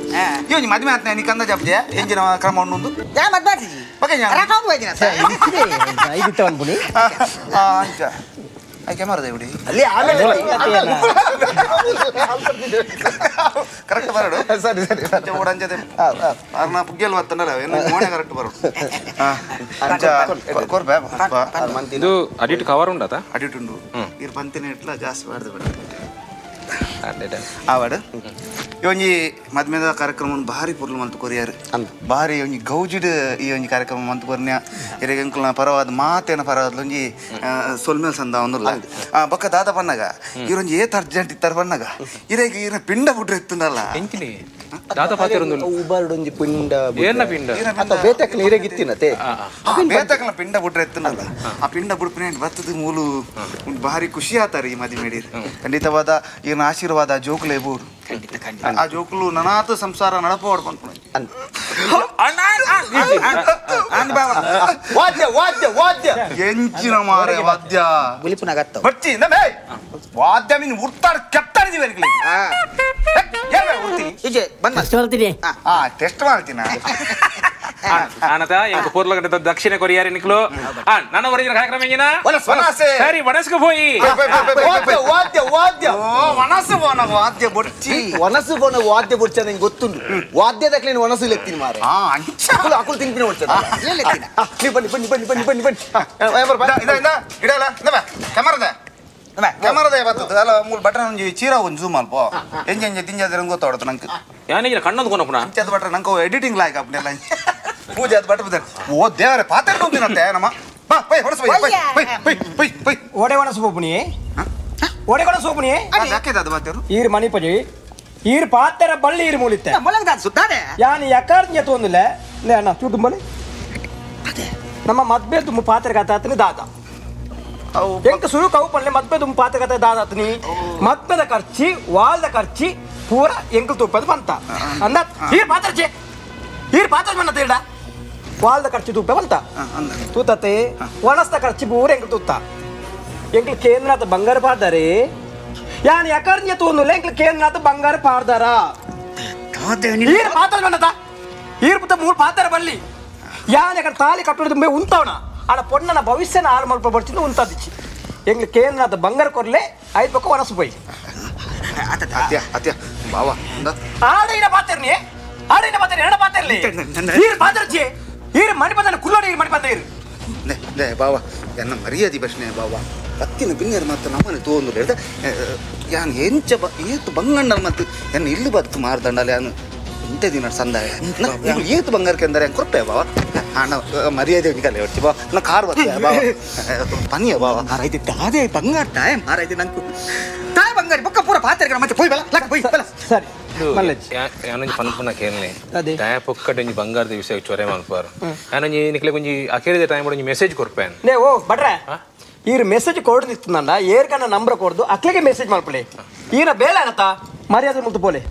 ఇవన్నీ మధ్య మేత నీకు అందా చెప్తే ఎంచిన క్రమం ఉండు ಕ್ಯಾಮರಾ ದೇವಿಡಿ ಅಲ್ಲಿ ಆಮೇಲೆ ಕರೆಕ್ಟ್ ಬರಡು ಸರಿ ಸರಿ ಓಡಂಜದೆ ಅರ್ನ ಪುಗ್ಗೆಲ್ ಬತ್ತನಲ್ಲ ಏನು ಮೋಣೆ ಕರೆಕ್ಟ್ ಬರಡು ಕೊರ್ಬೆ ಇದು ಅಡಿಟ್ ಕವರ್ ಉಂಡತ ಅಡಿಟ್ ಉಂಡು ಇರ್ ಬಂತಿನ ಇಟ್ಲ ಜಾಸ್ತಿ ಮಾಡ್ದೆ ಬಿಡ ಆವಾಡು ಒಂಜಿ ಮದ್ಮೆದ ಕಾರ್ಯಕ್ರಮ ಭಾರಿ ಪುರ್ಲು ಮಂತು ಕೊರಿಯಾರು ಭಾರಿ ಒಂಜಿ ಗೌಜಿಡ್ ಈ ಒಂಜಿ ಕಾರ್ಯಕ್ರಮ ಮಂತು ಕೊರ್ನ್ಯ ಇರೆಗೆ ಎಂಕುಲ್ನ ಪರವಾದ ಮಾತೇನ ಪರವಾದ ಒಂಜಿ ಸೊಲ್ಮೇಲ್ ಸಂದ ಒಂದುಲ್ಲ ಬೊಕ್ಕ ದಾದ ಪನ್ನಗ ಇರೊಂಜಿ ಏತ್ ಅರ್ಜೆಂಟ್ ಇತ್ತರ ಪನ್ನಗ ಇರೆಗೆ ಇರ ಪಿಂಡ ಬುಡ್ರೆ ಇತ್ತುಂದಲ್ಲ ಎಂಚಿನಿ ದಾತ ಪಾತಿರೊಂದು ಉಬರ್ಡೊಂಜಿ ಪಿಂಡ ಏನ ಪಿಂಡ ಅಂತ ಬೇತಕ್ಕೆ ನೀರಾಗಿತ್ತಿನತೆ ಬೇತಕಲ ಪಿಂಡ ಬಿಟ್ರೆ ಎತ್ತನಲ್ಲ ಆ ಪಿಂಡ ಬಿಡ್ಪಿನ ಬರ್ತದ ಮೂಲು ಭಾರಿ ಖುಷಿ ಆತಾರೆ ಈ ಮದಿ ಮೇಡಿರ್ ಖಂಡಿತವಾದ ಈಗಿನ ಆಶೀರ್ವಾದ ಜೋಕುಲೆ ಬೋರು ಆ ಜೋಕುಲು ನನಾತ ಸಂಸಾರ ನಡಪ ಹೊಡ್ಕೊಂಡು ವಾದ್ಯ ವಾದ್ಯ ವಾದ್ಯ ಎಂಚಿನ ಮಾರೆ ವಾದ್ಯ ಬಿಳಿಪುನಾಗತ್ತ ಬಚ್ಚಿ ವಾದ್ಯ ಮೀನು ಉರ್ತಾಡ್ ಕೆಪ್ತಾಡಿದೀವಿ ಹೀಗೆ ಬಂದ ಟೆಸ್ಟ್ ಮಾಡ್ತೀನ ಆನತ ಎಂಕ ಪೂರ್ಲಗಡೆ ದಕ್ಷಿಣ ಕೊರಿಯಾರಿ ನಿಕ್ಲು ನನ್ನ ಒರಿಜಿನ ಕಾರ್ಯಕ್ರಮ ಎಂಜಿನ ಸರಿ ವನಸ್ಕ ಹೋಯಿ ವಾದ್ಯ ವಾದ್ಯ ವನಸು ಬೋನ ವಾದ್ಯ ಬೊಡ್ಚಿ ವನಸು ಬೋನ ವಾದ್ಯ ಬೊಡ್ಚ ನಂಗೆ ಗೊತ್ತುಂಟು ವಾದ್ಯದಕ್ಕೆ ನೀನು ವನಸು ಲೆತ್ತೀನಿ ಮಾರೆ ಅಕುಲು ತಿಂಪಿನ ಬೊಡ್ಚ ನೀವು ಬನ್ನಿ ಬನ್ನಿ ಬನ್ನಿ ಬನ್ನಿ ಬನ್ನಿ ಬನ್ನಿ ಇಡಲ್ಲ ಕ್ಯಾಮರದ ಕ್ಯಾಮರದ ಬರ್ತದೆ ಅಲ್ಲ ಮೂರು ಬಟ್ರೆ ಒಂಜಿ ಚೀರ ಒಂದು ಜೂಮ್ ಅಲ್ಪ ಎಂಜಿ ಎಂಜಿ ತಿಂಜಾದ್ರೆ ಗೊತ್ತಾಡತ್ತೆ ನಂಗೆ ಯಾನಿಗೆ ಕಣ್ಣೊಂದು ಕೊನಪುಣ ಅಂಚೆದು ಬಟ್ರೆ ನಂಗೆ ಎಡಿಟಿಂಗ್ ಲಾಯ್ಕ ಅಪ್ಪನೆಲ್ಲ ಪೂಜೆ ಅದು ಬಟ್ರೆ ಬಿದ್ದಾರೆ ಓ ದೇವರೇ ಪಾತ್ರೆ ಹೋಗ್ತೀನಂತೆ ನಮ್ಮ ಬಾ ಪೈ ಹೊಡಸ್ ಪೈ ಪೈ ಪೈ ಪೈ ಪೈ ಓಡೆ ಒಣಸು ಹೋಗ್ಬಿನಿ ಓಡೆ ಒಣಸು ಹೋಗ್ಬಿನಿ ಯಾಕೆ ಅದು ಮಾತೇರು ಈರ್ ಮನಿ ಪಜಿ ಈರ್ ಪಾತ್ತರ ಬಳ್ಳಿ ಈರ್ ಮೂಲಿತ್ತೆ ಮೊಳಗದ ಸುತ್ತಾಡೆ ಯಾನ್ ಯಕಾರ್ಜ ತೊಂದಿಲ್ಲ ಲೇ ಅಣ್ಣ ಚೂಟು ಬಲಿ ನಮ್ಮ ಮದ್ಬೆ ತುಂಬ ಪಾತ್ರೆ ಕಥಾತನಿ ದಾದ ಎಂಕ ಸುರು ಕವು ಪಲ್ಲೆ ಮದ್ಬೆ ತುಂಬ ಪಾತ್ರೆ ಕಥೆ ದಾದಾತನಿ ಮದ್ಬೆದ ಖರ್ಚಿ ವಾಲ್ದ ಖರ್ಚಿ ಪೂರ ಎಂಕಲ್ ತುಪ್ಪದ ಬಂತ ಅಂದ ಈರ್ ಪಾತ್ರ ಮನ್ನ ತೀಡ ವಾಲ್ದ ಖರ್ಚಿ ತುಪ್ಪ ಬಂತ ತೂತತೆ ಒಣಸ್ತ ಖರ್ಚಿ ಪೂರ ಎಂಕಲ್ ತೂತ ಎಂಕಲ್ ಕೇಂದ್ರನಾಥ ಬಂಗಾರ ಪಾಡ್ದಾರೆ ಯಾನ್ ಯಕಾರ್ಜ ತೊಂದಿಲ್ಲ ಎಂಕಲ್ ಕೇಂದ್ರನಾಥ ಬಂಗಾರ ಪಾಡ್ದಾರ ಈರ್ ಪಾತ್ರ ಮನ್ನತ ಈರ್ ಪುತ್ತ ಮೂರು ಪಾತ್ರ ಬಲ್ಲಿ ಯಾನ್ ಯಾಕಡೆ ತಾಲಿ ಕಟ್ಟೋದು ತುಂಬೆ ಉಂತವಣ ಆಡ ಪೊಣ್ಣನ ಭವಿಷ್ಯನ ಹಾಳು ಮಲ್ಪ ಬರ್ತೀನಿ ಉಂತಾದಿಚ್ಚಿ ಎಂಗ್ಲು ಕೇಂದ್ರನಾಥ ಬಂಗಾರ ಕೊರ್ಲೆ ಐದು ಪಕ್ಕ ಒನಸು ಪೋಯಿ ಅತ್ಯ ಅತ್ಯ ಬಾವ ಆಡಿನ ಪಾತಿರ್ನಿ ಆಡಿನ ಪಾತಿರ್ ಎರಡ ಪಾತಿರ್ಲಿ ಈರ್ ಪಾತಿರ್ಚಿ ಈರ್ ಮಣಿ ಬಂದ ಕುಲ್ಲೋಡಿ ಮಣಿ ಬಂದ ಈರ್ ನೇ ಬಾವ ಎನ್ನ ಮರ್ಯಾದಿ ಪ್ರಶ್ನೆ ಬಾವ ಅತ್ತಿನ ಬಿನ್ನೇರು ಮತ್ತು ನಮ್ಮನೆ ತೋಂದು ಹೇಳಿದ ಯಾನ್ ಎಂಚ ಏತು ಬಂಗಣ್ಣನ ಮತ್ತು ಎನ್ನ ಇಲ್ಲಿ ಬದುಕು ಮಾರ್ದಂಡಲ್ಲ ಯಾನು ಇಂಥ ದಿನ ಸಂದಾಯ ಏತು ಬಂಗಾರಕ್ಕೆ ಅಂದರೆ ಕೊರಪೆ ಬಾವ ಅಣ್ಣ ಮರ್ಯಾದೆ ನಿಕಲೆ ಹೊಡ್ತಿ ಬಾ ನಾ ಕಾರ್ ಬರ್ತೀಯ ಬಾವ ಪನಿಯ ಬಾವ ಮಾರೈತಿ ತಾದೇ ಬಂಗಾರ ತಾಯ ಮಾರೈತಿ ನಂಕು ತಾಯ ಬಂಗಾರಿ ಬೊಕ್ಕ ಪೂರ ಪಾತ್ರೆ ಮತ್ತೆ ಪೋಯ್ ಬಲ ಲಕ್ಕ ಪೋಯ್ ಬಲ ಸರಿ ಮಲ್ಲಜ್ ಯಾನೊಂಜಿ ಪನ್ಪುನ ಕೇಳನೆ ಅದೇ ದಯ ಪೊಕ್ಕಡೆ ಒಂಜಿ ಬಂಗಾರದ ವಿಷಯ ಚೊರೆ ಮಲ್ಪಾರು ಯಾನೊಂಜಿ ನಿಕ್ಲೆ ಒಂಜಿ ಅಕೇರಿದ ಟೈಮ್ ಒಂಜಿ ಮೆಸೇಜ್ ಕೊರ್ಪೇನ್ ನೇ ಓ ಬಟ್ರೆ ಈರ್ ಮೆಸೇಜ್ ಕೊಡ್ದು ಇತ್ತಂಡ ಏರ್ಕನ್ನ ನಂಬರ್ ಕೊಡ್ದು ಅಕ್ಲೆಗೆ ಮೆಸೇಜ್ ಮಾಡ್ಕೊಳ್ಳಿ ಈನ ಬೇಲೆ ಅನ್ನತ್ತ ಮರ್ಯಾದೆ ಮುಲ್ತು ಪೋಲೆ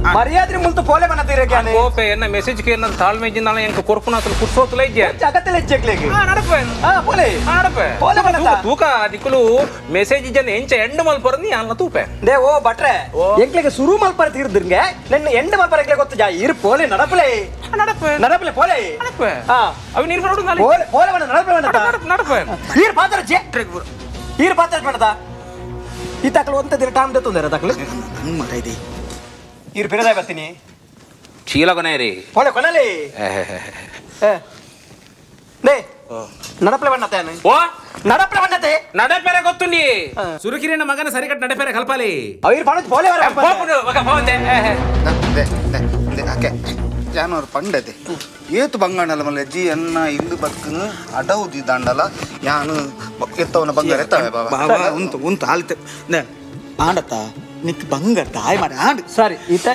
ಮರ್ಯಾದೆ ಮುಲ್ತು ಪೋಲೆ ಬನ್ನತೀರಕ್ಕೆ ಓಪೆ ಎನ್ನ ಮೆಸೇಜ್ ಕೆ ನನ್ನ ತಾಳ್ಮೆ ಜಿಂದಾಳ ಎಂಕ ಕೊರ್ಪುನ ಅತಲು ಕುರ್ಸೋತಲ ಇದ್ಯಾ ಜಗತ್ತಲ್ಲ ಹೆಚ್ಚೆಕ್ಲೆಗೆ ನಡಪೆ ಪೋಲೆ ನಡಪೆ ಪೋಲೆ ಬನ್ನತ ತೂಕ ದಿಕ್ಕಲು ಮೆಸೇಜ್ ಜನ ಎಂಚ ಎಂಡ್ ಮಲ್ಪರ ನೀ ಅನ್ನ ತೂಪೆ ದೇ ಓ ಬಟ್ರೆ ಎಂಕ್ಲೆಗೆ ಸುರು ಮಲ್ಪರ ತೀರ್ದ್ರಂಗೆ ನನ್ನ ಎಂಡ್ ಮಲ್ಪರ ಎಂಕ್ಲೆ ಗೊತ್ತು ಜಾ ಇರ್ ಪೋಲೆ ನಡಪಲೆ ನಡಪಲೆ ಪೋಲೆ ಅవి ನೀರು ಬರೋಡು ನಾಳೆ ಪೋಲೆ ಪೋಲೆ ಬನ್ನ ನಡಪಲೆ ಬನ್ನತ ನಡಪೆ ಈರ್ ಪಾತ್ರ ಜೆ ಈರ್ ಪಾತ್ರ ಬನ್ನತ ಈ ತಕಲು ಒಂತ ದಿನ ಟೈಮ್ ದತ್ತೊಂದರ ತಕಲು ಮಾರೈತಿ ಈರ್ ಬಿರದಾಯ ಬರ್ತೀನಿ ಚೀಲ ಕೊನೆ ರೀ ಪೋಲೆ ಕೊನಲಿ ನೇ ನಡಪಲೆ ಬನ್ನತೇನೆ ಓ ನಡಪಲೆ ಬನ್ನತೆ ನಡಪೆರೆ ಗೊತ್ತು ನೀ ಸುರುಕಿರಿನ ಮಗನ ಸರಿಕಟ್ ನಡಪೆರೆ ಕಲ್ಪಾಲಿ ಅವ್ರ ಪಣದ ಪೋಲೆ ವರ ಅಕ್ಕೆ ಯಾನವ್ರು ಪಂಡದೆ ಏತು ಬಂಗಾಣಲ್ಲ ಮಲ್ಲ ಅಜ್ಜಿ ಅನ್ನ ಇಲ್ಲಿ ಬದುಕು ಅಡೌದಿ ದಾಂಡಲ ಯಾನು ಎತ್ತವನ ಬಂಗಾರ ಎತ್ತವೆ ಬಾವ ಉಂಟು ಉಂಟು ಆಲ್ತೆ ಆಡತ್ತ ನಿಕ್ ಬಂಗಾರ ತಾಯ ಮಾರ ಆಡು ಸರಿ ಈತ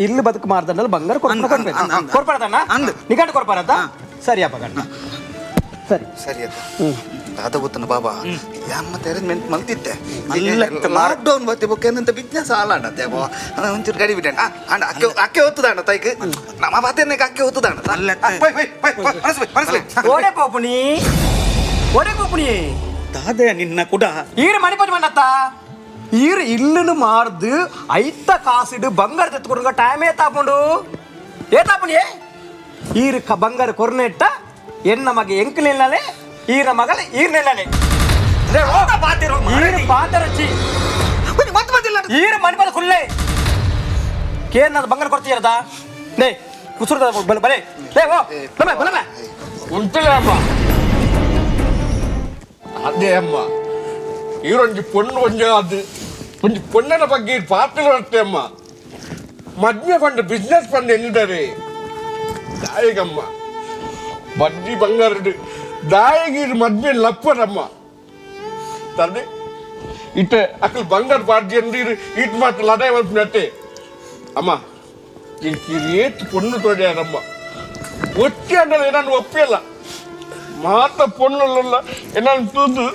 ಇಲ್ಲಿ ಬದುಕು ಮಾಡ್ದಲ್ಲ ಬಂಗಾರ ಕೊಡ್ಪಾಡದಣ್ಣ ನಿಗಂಡು ಕೊಡ್ಪಾರತ್ತ ಸರಿ ಅಪ್ಪ ಗಣ್ಣ ಸರಿ ಸರಿ ಅದ ಅದ ಗೊತ್ತನ ಬಾಬಾ ಮತ್ತೆ ಅರೇಂಜ್ಮೆಂಟ್ ಮಲ್ತಿದ್ದೆ ಲಾಕ್ಡೌನ್ ಬತ್ತೆ ಬೊಕ್ಕೇನಂತ ಬಿಸ್ನೆಸ್ ಆಲಾಡತ್ತೆ ಬಾಬಾ ಒಂಚೂರು ಗಡಿ ಬಿಟ್ಟೆ ಅಣ್ಣ ಅಕ್ಕೆ ಹೊತ್ತದಾಣ ತೈಕ್ ನಮ್ಮ ಬಾತೇನೆ ಅಕ್ಕೆ ಹೊತ್ತದಾಣ ಓಡೆ ಪೋಪುನಿ ಓಡೆ ಪೋಪುನಿ ತಾದೆ ನಿನ್ನ ಕೂಡ ಈರು ಮಣಿಪಜ್ ಮನ್ನತ್ತ ಈರು ಇಲ್ಲನು ಮಾಡ್ದು ಐತ ಕಾಸಿಡು ಬಂಗಾರ ತೆತ್ಕೊಡುಗ ಟೈಮ್ ಏತಾಪುಂಡು ಏತಾಪುನಿ ಈರು ಬಂಗಾರ ಕೊರ್ನೆಟ್ಟ ಎನ್ನ ಮಗೆ ಎಂಕಲಿಲ್ಲನೆ ಈರ ಮಗಲ ಈರ್ನೆಲ್ಲನೆ ಈರು ಪಾತರಚ್ಚಿ ಈರು ಮಣಿಪದ ಕುಲ್ಲೆ ಕೇರ್ನದ ಬಂಗಾರ ಕೊಡ್ತೀಯರದ ಲೇ ಕುಸುರದ ಬಲೆ ಬಲೆ ಲೇ ಓ ಬಲೆ ಬಲೆ ಉಂಟಲೇ ಅಮ್ಮ ಅದೇ ಅಮ್ಮ ಈರೊಂಜಿ ಪೊಣ್ಣು ಒಂಜ ಅದು ಒಂಜಿ ಪೊಣ್ಣನ ಬಗ್ಗೆ ಪಾತ್ರ ಅಷ್ಟೇ ಅಮ್ಮ ಮದ್ವೆ ಪಂಡ ಬಿಸ್ನೆಸ್ ಪಂಡ ಎನ್ನಿದ್ದಾರೆ ದಾಯಿಗಮ್ಮ ಬಡ್ಡಿ ಬಂಗಾರಡು ದಾಯಿಗಿರು ಮದ್ವೆ ಲಪ್ಪರಮ್ಮ ತಂದೆ ಇಟ್ಟೆ ಅಕ್ಕಲ್ ಬಂಗಾರ ಪಾಡ್ದಿ ಅಂದಿರು ಇಟ್ ಮಾತ್ರ ಲಡಾಯಿ ಮಲ್ಪಿನಟ್ಟೆ ಅಮ್ಮ ರೇಟ್ ಪೊಣ್ಣು ತೊಡೆಯಾರಮ್ಮ ಒಚ್ಚಿ ಅಂದ್ರೆ ನಾನು ಒಪ್ಪಿಲ್ಲ ಮಾತ ಪೊಣ್ಣಲ್ಲ ಎನ್ನ ತೂದು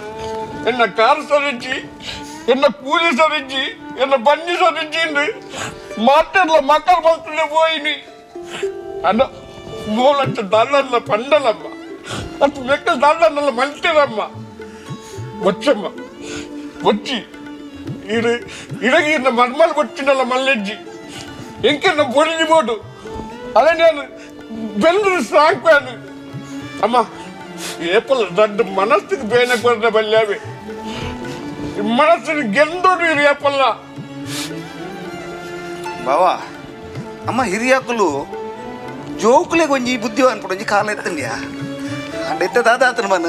ಎನ್ನ ಕಾರು ಸರಿಜಿ ಎನ್ನ ಕೂಲಿ ಸರಿಜಿ ಎನ್ನ ಬನ್ನಿ ಸರಿಜಿ ಮಾತೆಲ್ಲ ಮಕ್ಕಳು ಬಲ್ತದೆ ಹೋಯಿನಿ ಅನ್ನ 3 ಲಕ್ಷ ದಾಳಲ್ಲ ಪಂಡಲಮ್ಮ ಅದು ಲೆಕ್ಕ ದಾಳಲ್ಲ ಮಲ್ತಿರಮ್ಮ వచ్చమ్మ వచ్చి ఇడగి మర్మలు వచ్చిన మల్లెజ్జి ఇంకెన్న పొడిచి పోటు అదే నేను బెల్లు సాగిపోయాను అమ్మ ఏపల దడ్డు మనస్సుకి పేన కొరత బల్లావి మనస్సుని గెందోడు రేపల్లా బావా అమ్మ ಹಿರಿಯಾಕಲು ಜೋಕುಲೆ ಕೊಂಚಿ ಬುದ್ಧಿವಾನ್ ಪಡೊಂಜಿ ಕಾಲ ಎತ್ತಂಡಿಯಾ ಅಂಡೆತ್ತ ದಾದಾತನ ಮನ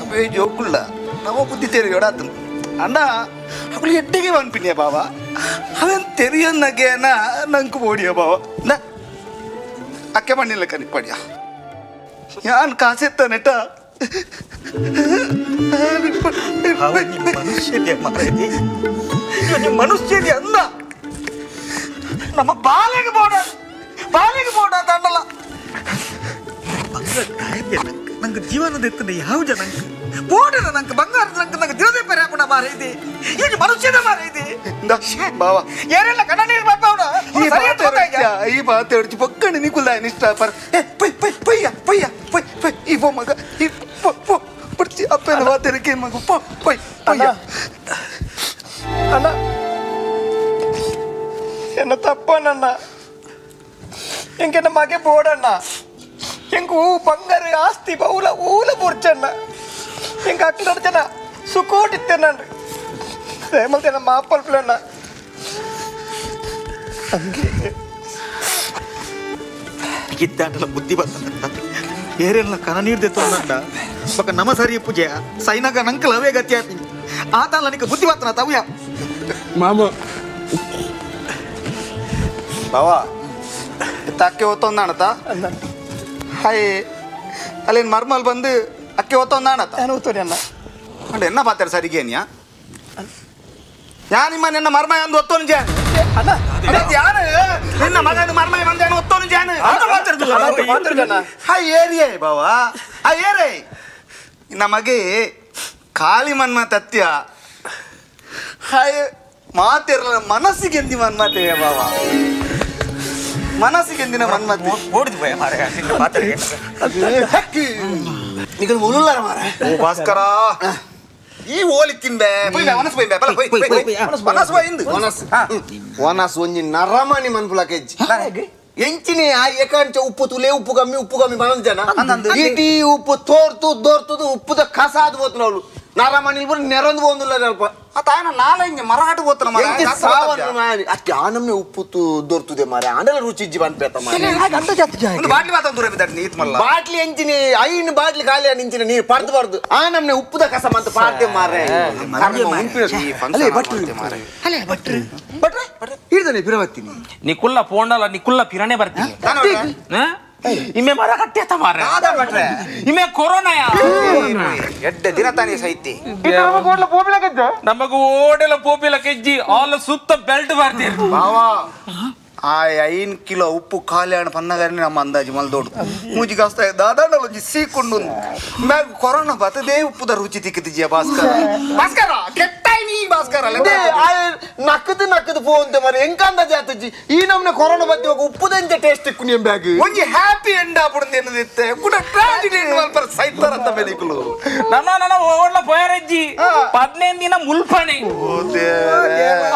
ಅಬ್ಬೇ ಜೋಕುಲ್ಲ ನವ ಬುದ್ಧಿ ತೆರಿಯೋಡ ಆತನು ಅಣ್ಣ ಅವಳು ಎಡ್ಡೆಗೆ ಅನ್ಪಿನ್ಯಾ ಬಾವ ಅವನ್ ತೆರಿಯನ್ನಗೇನ ನಂಕು ಓಡಿಯ ಬಾವ ನ ಅಕ್ಕೆ ಮಣ್ಣಿಲ್ಲ ಕನಿಪಡಿಯ ಯಾನ್ ಕಾಸೆತ್ತನೆಟ ಮನುಷ್ಯನೇ ಅಂದ ನಮ್ಮ ಬಾಲೆಗೆ ಬೋಡ ದಂಡಲ್ಲ ನಂಗೆ ಜೀವನದ ಎತ್ತನೆ ಯಾವ ಜನ ಬೋಡನ ನಂಗೆ ಬಂಗಾರದ ನಂಗೆ ದಿನದೇ ಬೇರೆ ಹಾಕೋಣ ಮಾರೈತಿ ಈಗ ಮನುಷ್ಯನ ಮಾರೈತಿ ಬಾವ ಏನೆಲ್ಲ ಕಣ್ಣ ನೀರು ಬಾಪವನ ಈ ಮಾತು ಹೇಳ್ತಿ ಪಕ್ಕಣ ನಿಕುಲ್ಲ ನಿಷ್ಠ ಪರ್ ಪಯ್ಯ ಈ ಪೋ ಮಗ ಈ ಪಡ್ತಿ ಅಪ್ಪನ ಮಾತಾಡಕ್ಕೆ ಮಗ ಪಯ್ಯ ಅಣ್ಣ என்ன தப்பானண்ணா ఇంక మాకే పోడన్నా ఇంక బంగారు ఆస్తి ఊల పొరచన్న ఇంక అట్లా నడిచన సుకోటి తిన్నాను ఏమల్ తిన్న మా పలుపులన్నా గిద్దాంటల బుద్ధి బతుందంట ఏరేళ్ళ కన నీరు తెత్తోందంట ఒక నమసరి పూజ సైనగా నంకలు అవే గతి ఆపింది ఆతాల నీకు బుద్ధి బతున్నా తవ్యా మామ ಬಾವಾ ಅಕ್ಕೆ ಓದ್ತೊಂದಾಣತ ಹಾಯ್ ಅಲ್ಲೇನು ಮರ್ಮಲ್ ಬಂದು ಅಕ್ಕೆ ಓದ್ತೊಂದಾಣತ ನಾನು ಓದ್ತೋರಿ ಅಣ್ಣ ಅಂಡ್ ಎನ್ನ ಪಾತ್ರೆ ಸರಿಗೇನಿಯಾ ಯಾ ನಿಮ್ಮ ನಿನ್ನ ಮರ್ಮ ಎಂದು ಒತ್ತೋನು ಜಾನ್ ಯಾರು ನಿನ್ನ ಮಗನ ಮರ್ಮ ಬಂದೇನು ಒತ್ತೋನು ಜಾನ್ ಹಾಯ್ ಏರಿಯೇ ಬಾವಾ ಆ ಏರೇ ನಮಗೆ ಖಾಲಿ ಮನ್ಮ ತತ್ಯ ಹಾಯ್ ಮಾತಿರಲ್ಲ ಮನಸ್ಸಿಗೆ ಎಂದಿ ಮನ್ಮತೇವೆ ಬಾವಾ ಮನಸ್ಸಿಗೆ ಎಂದಿನ ಮನ್ಮತೆ ಓಡಿದ್ ಭಯ ಮಾರ ಈಗ ಉರುಳಾರ ಮಾರ ಓ ಭಾಸ್ಕರ ಈ ಓಲಿ ತಿನ್ಬೆ ಮನಸ್ಸು ಬೈಬೆ ಬಲ ಮನಸ್ಸು ಬೈಂದು ವನಸ್ ಒಂಜಿ ನರಮಣಿ ಮನ್ಪುಲಕೆಜ್ಜಿ ಎಂಚಿನಿ ಆ ಏಕಾಂಚ ಉಪ್ಪು ತುಲೆ ಉಪ್ಪು ಕಮ್ಮಿ ಮನಸ್ ಜನ ಈಟಿ ಉಪ್ಪು ದೋರ್ತುದು ಉಪ್ಪುದ ಕಸ ಆದ್ ಹೋತು ನಾವು ನರಮಣಿ ಬರ್ ನೆರಂದು ಬಂದಿಲ್ಲ ಸ್ವಲ್ಪ ತಾಯನ ನಾಳೆ ಹಿಂಗೆ ಮರಗಾಟ ಹೋತನ ಅಕ್ಕೆ ಆನಮ್ಮೆ ಉಪ್ಪು ದೊರ್ತುದೆ ಮಾರೆ ಆಂಡಲ ರುಚಿ ಇಜ್ಜಿ ಬಂದ್ಪೇತ ಮಾರೆ ಒಂದು ಬಾಟ್ಲಿ ಮಾತ ದೂರ ಬಿದ್ದಾಡ ನೀತ್ ಮಲ್ಲ ಬಾಟ್ಲಿ ಎಂಚಿನಿ ಐನ್ ಬಾಟ್ಲಿ ಖಾಲಿ ನಿಂಚಿನ ನೀರು ಪಡ್ದು ಆ ನಮ್ನೆ ಉಪ್ಪುದ ಕಸ ಮಂತ ಪಾಡ್ದೆ ಮಾರೆ ಹಿಡ್ದಾನೆ ಬಿರವತ್ತೀನಿ ನಿಕುಲ್ಲ ಪೋಂಡಲ ನಿಕುಲ್ಲ ಪಿರಣೆ ಬರ್ತೀನಿ ಇಮೆ ಮರ ಕಟ್ಟೆತ ಮಾರೆ ಇಮೆ ಕೊರೋನಾ ಎಡ್ಡೆ ದಿನ ತಾನೇ ಸೈತಿ ನಮಗ ಓಡೆಲ ಪೋಪಿಲ ಕೆಜ್ಜಿ ಆಲ ಸುತ್ತ ಬೆಲ್ಟ್ ಬರ್ತೀರಿ ಬಾವಾ ಆ 5 ಕಿಲೋ ಉಪ್ಪು ಖಾಲಿ ಹಣ ಪನ್ನಗಾರಿ ನಮ್ಮ ಅಂದಾಜು ಮಲ್ದೋಡು ಮೂಜಿಗೆ ಹಸ್ತಾ ದಾದಾಂಡ ಒಂಜಿ ಸೀಕೊಂಡು ಮ್ಯಾಗ ಕೊರೋನಾ ಬತ್ತದೇ ಉಪ್ಪುದ ರುಚಿ ತಿಕ್ಕಿದ್ಜಿಯ ಭಾಸ್ಕರ ಕೆಟ್ಟಾಯಿ ನೀ ಭಾಸ್ಕರ ನಕ್ಕದು ಪೋಂತೆ ಮಾರೆ ಎಂಕಂದ ಜಾತಜ್ಜಿ ಈ ನಮ್ನೆ ಕೊರೋನಾ ಬತ್ತಿ ಹೋಗ ಉಪ್ಪುದಂಜ ಟೇಸ್ಟ್ ಇಕ್ಕು ನಿಮ್ ಬ್ಯಾಗ್ ಒಂಜಿ ಹ್ಯಾಪಿ ಎಂಡ್ ಆಪುಡು ಎನ್ನದಿತ್ತೆ ಕೂಡ ಟ್ರಾಜಿಡಿ ಮಲ್ಪರ ಸೈತಾರಂತ ಬೆಲಿಕುಲು ನನ್ನ ಓಡ್ಲ ಪೋಯರಜ್ಜಿ 15 ದಿನ ಮುಲ್ಪಣೆ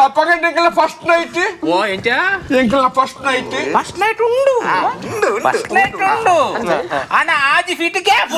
ಅಪ್ಪಗಂಟೆಗೆಲ್ಲ ಫಸ್ಟ್ ನೈಟ್ ಓ ಎಂಚಾ ಫಸ್ಟ್ ನೈಟ್ ಉಂಡು ಅಣ್ಣ ಆಜಿ ಫಿಟ್ ಗ್ಯಾಪ್